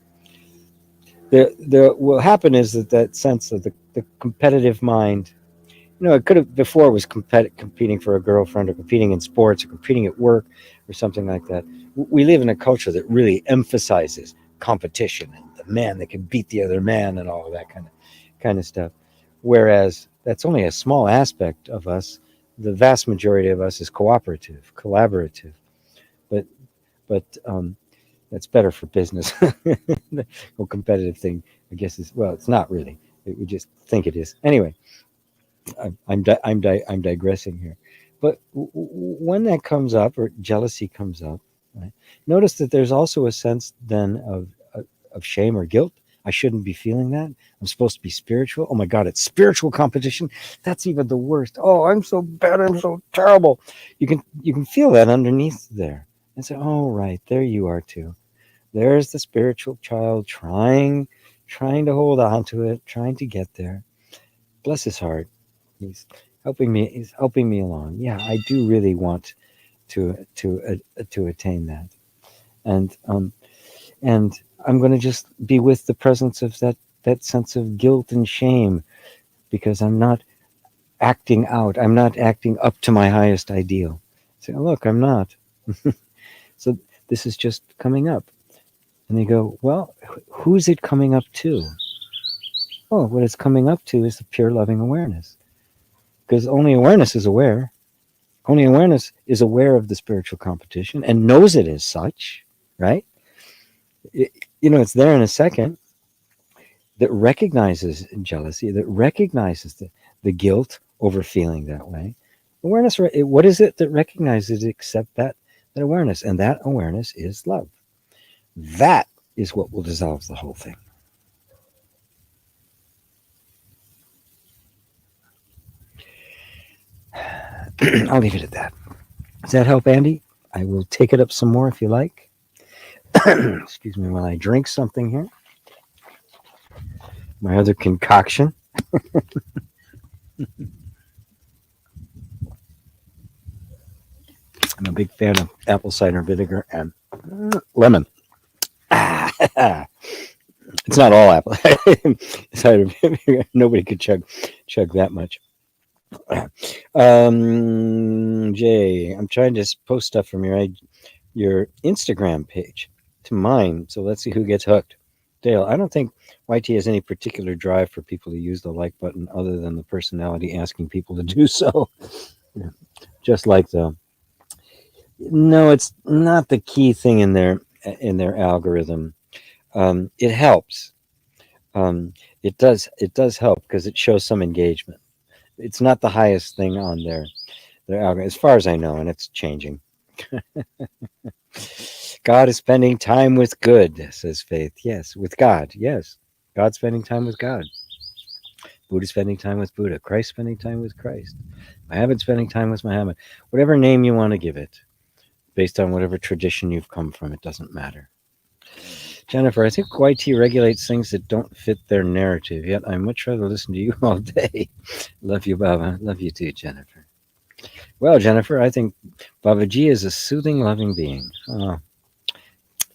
What will happen is that sense of the competitive mind. It could have before, it was competing for a girlfriend, or competing in sports, or competing at work, or something like that. We live in a culture that really emphasizes competition and the man that can beat the other man and all of that kind of stuff. Whereas that's only a small aspect of us. The vast majority of us is cooperative, collaborative. But but that's better for business. The whole competitive thing, I guess, is, well, it's not really. We just think it is. Anyway, I'm digressing here. But when that comes up, or jealousy comes up, right, notice that there's also a sense then of shame or guilt. I shouldn't be feeling that. I'm supposed to be spiritual. Oh my God, it's spiritual competition. That's even the worst. Oh, I'm so bad. I'm so terrible. You can feel that underneath there, and say, oh right, there you are too. There's the spiritual child trying to hold on to it, trying to get there. Bless his heart. He's He's helping me along. Yeah, I do really want to attain that, and and I'm going to just be with the presence of that sense of guilt and shame, because I'm not acting out. I'm not acting up to my highest ideal. Say, oh, look, I'm not. So this is just coming up, and they go, well, who's it coming up to? Oh, what it's coming up to is the pure loving awareness, because only awareness is aware. Only awareness is aware of the spiritual competition and knows it as such, right? It, it's there in a second, that recognizes jealousy, that recognizes the guilt over feeling that way. Awareness, what is it that recognizes except that awareness? And that awareness is love. That is what will dissolve the whole thing. I'll leave it at that. Does that help, Andy? I will take it up some more if you like. Excuse me while I drink something here. My other concoction. I'm a big fan of apple cider vinegar and lemon. It's not all apple cider vinegar. Nobody could chug that much. Jay, I'm trying to post stuff from your Instagram page to mine. So let's see who gets hooked. Dale, I don't think YT has any particular drive for people to use the like button other than the personality asking people to do so. Just like the no, it's not the key thing in their algorithm. It helps. It does help because it shows some engagement. It's not the highest thing on their algorithm, as far as I know, and it's changing. God is spending time with good, says Faith. Yes, with God. Yes, God spending time with God. Buddha spending time with Buddha. Christ spending time with Christ. Muhammad spending time with Muhammad. Whatever name you want to give it, based on whatever tradition you've come from, it doesn't matter. Jennifer, I think YT regulates things that don't fit their narrative, yet I much rather listen to you all day. Love you, Baba. Love you too, Jennifer. Well, Jennifer, I think Baba Ji is a soothing, loving being. Oh,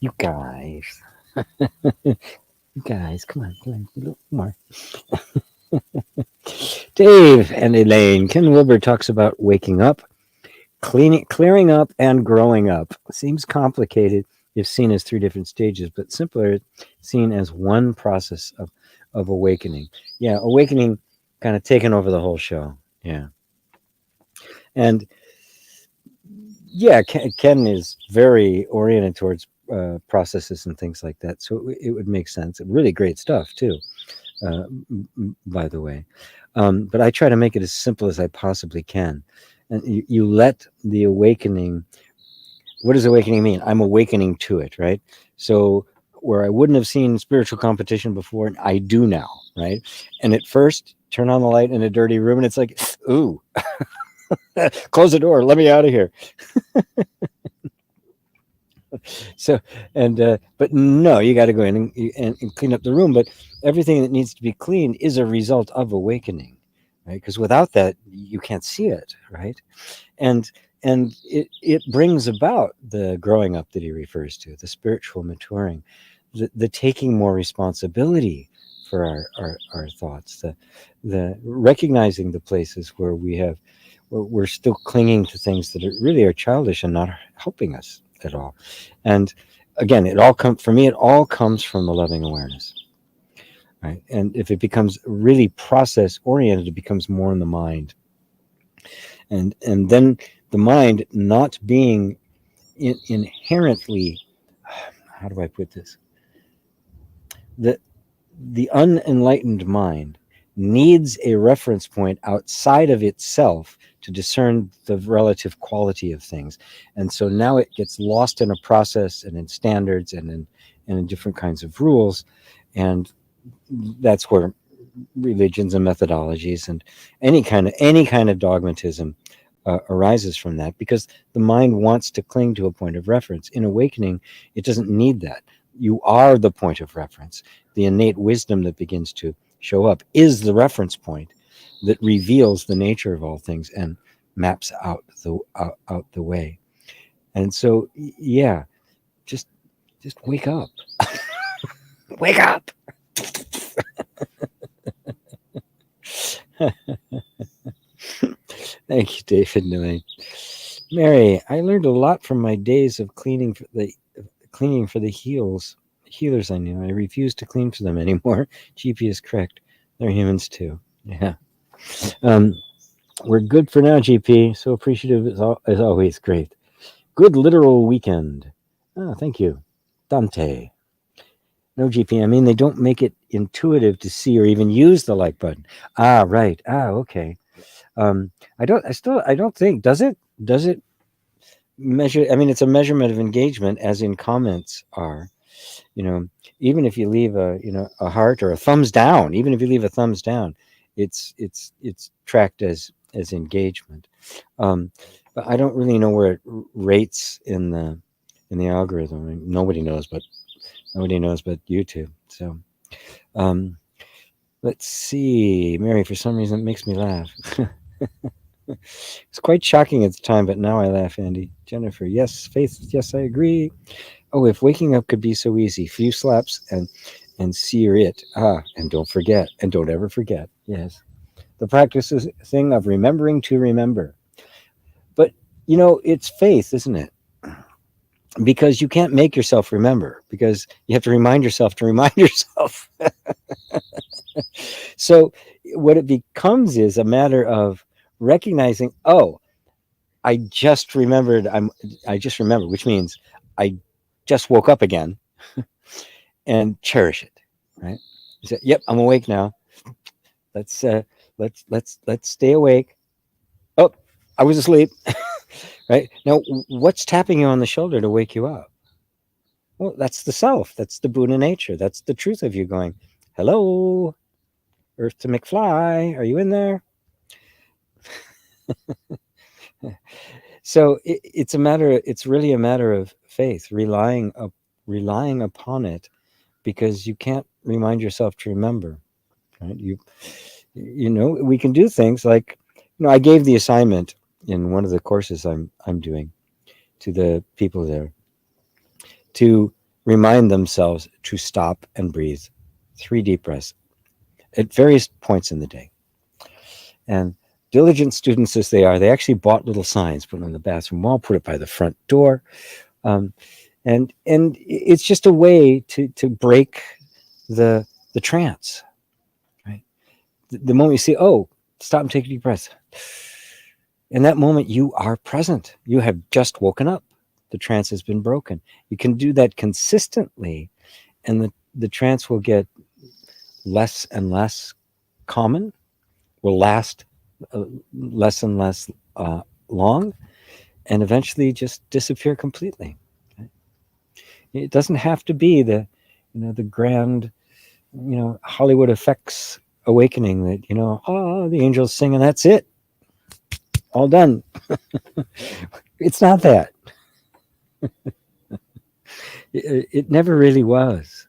you guys. You guys, come on, a little more. Dave and Elaine. Ken Wilber talks about waking up, clearing up, and growing up. Seems complicated if seen as three different stages, but simpler seen as one process of awakening. Yeah, awakening kind of taking over the whole show. Yeah. And yeah, Ken is very oriented towards processes and things like that. So it would make sense. Really great stuff, too, by the way. But I try to make it as simple as I possibly can. And you let the awakening. What does awakening mean? I'm awakening to it, right? So where I wouldn't have seen spiritual competition before, I do now, right? And at first, turn on the light in a dirty room, and it's like, ooh, close the door, let me out of here. So but no, you got to go in and clean up the room. But everything that needs to be cleaned is a result of awakening, right? Because without that, you can't see it, right? And it brings about the growing up that he refers to, the spiritual maturing, the taking more responsibility for our thoughts, the recognizing the places where we're still clinging to things that really are childish and not helping us at all. And again, it all comes from the loving awareness, right? And if it becomes really process oriented, it becomes more in the mind, and then the mind not being inherently, how do I put this, the unenlightened mind needs a reference point outside of itself to discern the relative quality of things. And so now it gets lost in a process and in standards and in different kinds of rules. And that's where religions and methodologies and any kind of dogmatism arises from that, because the mind wants to cling to a point of reference. In awakening, it doesn't need that. You are the point of reference. The innate wisdom that begins to show up is the reference point that reveals the nature of all things and maps out the way. And so, yeah, just wake up. Wake up. Thank you, David Newman. Mary, I learned a lot from my days of cleaning for the healers I knew. I refuse to clean for them anymore. GP is correct. They're humans too. Yeah. We're good for now, GP. So appreciative as always. Great. Good literal weekend. Oh, thank you. Dante. No, GP. I mean, they don't make it intuitive to see or even use the like button. Ah, right. Ah, okay. I don't think, does it measure? I mean, it's a measurement of engagement, as in comments are. Even if you leave a heart or a thumbs down, even if you leave a thumbs down, it's tracked as engagement. But I don't really know where it rates in the algorithm. I mean, nobody knows but YouTube. So Let's see. Mary, for some reason, it makes me laugh. It's quite shocking at the time, but now I laugh, Andy. Jennifer, yes. Faith, yes, I agree. Oh, if waking up could be so easy, few slaps and sear it. Ah, and don't forget, and don't ever forget. Yes, the practice is thing of remembering to remember. But it's faith, isn't it? Because you can't make yourself remember, because you have to remind yourself to remind yourself. So what it becomes is a matter of recognizing, oh, I just remembered, which means I just woke up again, and cherish it, right? You say, yep, I'm awake now. Let's let's stay awake. Oh, I was asleep. Right now, what's tapping you on the shoulder to wake you up? Well, that's the self. That's the Buddha nature. That's the truth of you going, hello, Earth to McFly. Are you in there? So it's a matter. It's really a matter of faith, relying upon it, because you can't remind yourself to remember. Right? We can do things like, I gave the assignment in one of the courses I'm doing to the people there to remind themselves to stop and breathe 3 deep breaths at various points in the day. And diligent students as they are, they actually bought little signs, put them on the bathroom wall, put it by the front door. Um, and it's just a way to break the trance. Right? The moment you see, oh, stop and take a deep breath. In that moment, you are present. You have just woken up. The trance has been broken. You can do that consistently, and the trance will get less and less common, will last less and less long, and eventually just disappear completely. It doesn't have to be the grand, Hollywood effects awakening that, oh, the angels sing and that's it. All done. It's not that. It never really was.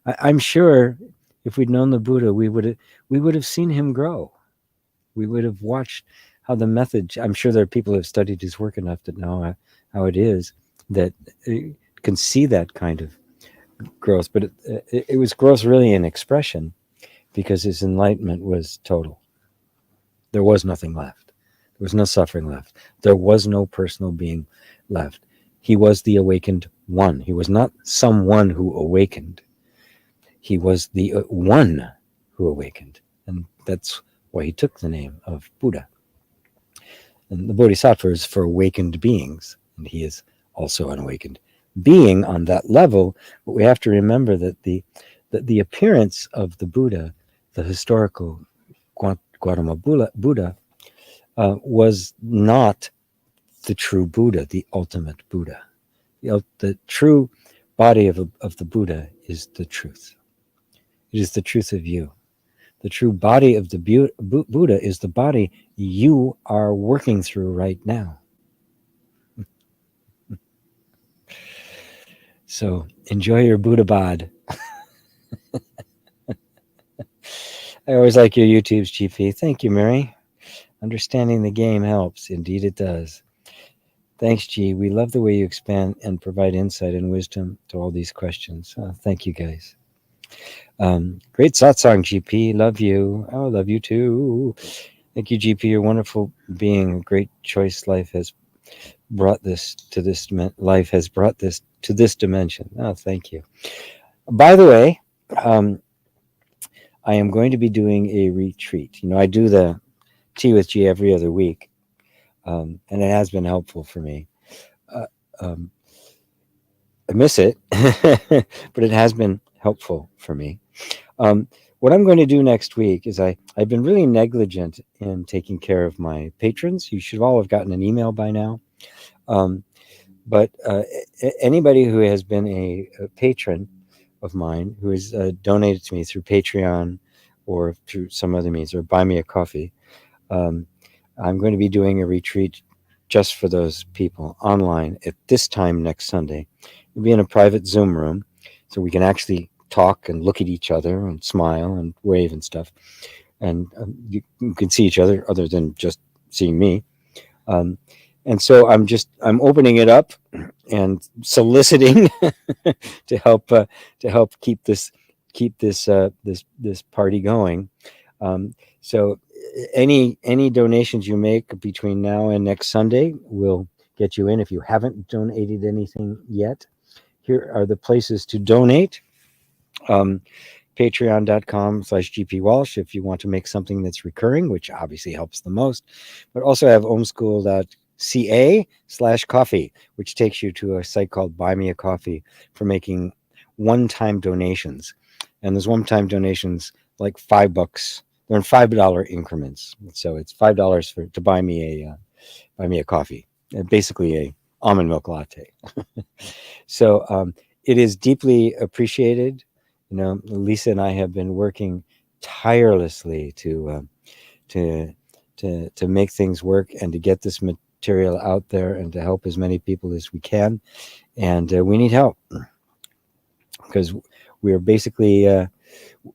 I'm sure if we'd known the Buddha, we would have seen him grow. We would have watched how the method. I'm sure there are people who have studied his work enough to know how it is that can see that kind of growth. But it was growth really in expression, because his enlightenment was total. There was nothing left. There was no suffering left. There was no personal being left. He was the awakened one. He was not someone who awakened. He was the one who awakened. And that's why he took the name of Buddha. And the Bodhisattva is for awakened beings, and he is also an awakened being on that level. But we have to remember that the appearance of the Buddha, the historical Gautama Buddha, was not the true Buddha, the ultimate Buddha. The true body of the Buddha is the truth. It is the truth of you. The true body of the Buddha is the body you are working through right now. So enjoy your Buddha bod. I always like your YouTubes, GP. Thank you, Mary. Understanding the game helps. Indeed, it does. Thanks, G. We love the way you expand and provide insight and wisdom to all these questions. Thank you, guys. Great satsang, GP. Love you. Oh, love you too. Thank you, GP. You're a wonderful being. A great choice. Life has brought this to this. Life has brought this to this dimension. Oh, thank you. By the way, I am going to be doing a retreat. I do the Tea with G every other week, and it has been helpful for me. I miss it, but it has been helpful for me. What I'm going to do next week is I've been really negligent in taking care of my patrons. You should all have gotten an email by now. But anybody who has been a patron of mine, who has donated to me through Patreon or through some other means, or buy me a coffee, I'm going to be doing a retreat just for those people online at this time next Sunday. We'll be in a private Zoom room, so we can actually talk and look at each other and smile and wave and stuff. And you can see each other than just seeing me. Um, and so I'm opening it up and soliciting to help keep this party going. So any donations you make between now and next Sunday will get you in. If you haven't donated anything yet, here are the places to donate. Um, Patreon.com/GPWalsh if you want to make something that's recurring, which obviously helps the most. But also have omschool.ca/coffee, which takes you to a site called Buy Me a Coffee for making one-time donations. And those one-time donations, like $5, they're in $5 increments. So it's $5 to buy me a coffee, basically a almond milk latte. So it is deeply appreciated. Lisa and I have been working tirelessly to make things work and to get this material out there and to help as many people as we can. And we need help because we are basically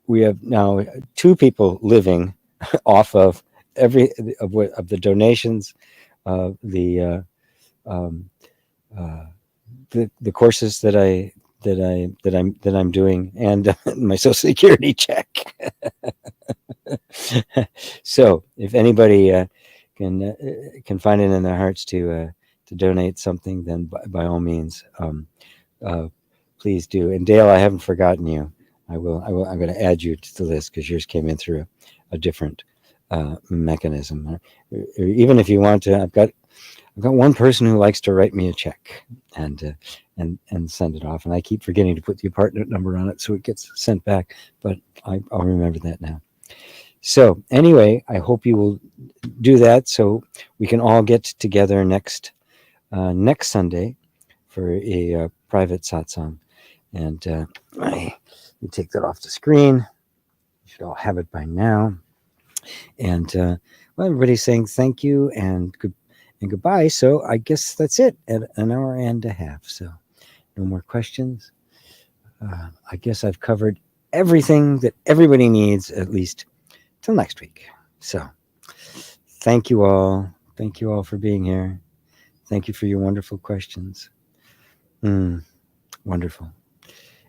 we have now 2 people living off of the donations, the the courses that I'm doing, and my Social Security check. So if anybody can find it in their hearts to donate something, then by all means, please do. And Dale, I haven't forgotten you. I'm going to add you to the list because yours came in through a different mechanism. Or even if you want to, I've got one person who likes to write me a check and send it off, and I keep forgetting to put the apartment number on it so it gets sent back. But I'll remember that now. So anyway, I hope you will do that so we can all get together next Sunday for a private satsang. And let me take that off the screen. You should all have it by now. And well, everybody's saying thank you and goodbye. So I guess that's it at an hour and a half. So no more questions. I guess I've covered everything that everybody needs, at least till next week. So thank you all. Thank you all for being here. Thank you for your wonderful questions. Wonderful.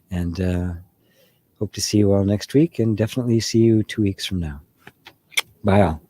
And hope to see you all next week, and definitely see you 2 weeks from now. Bye all.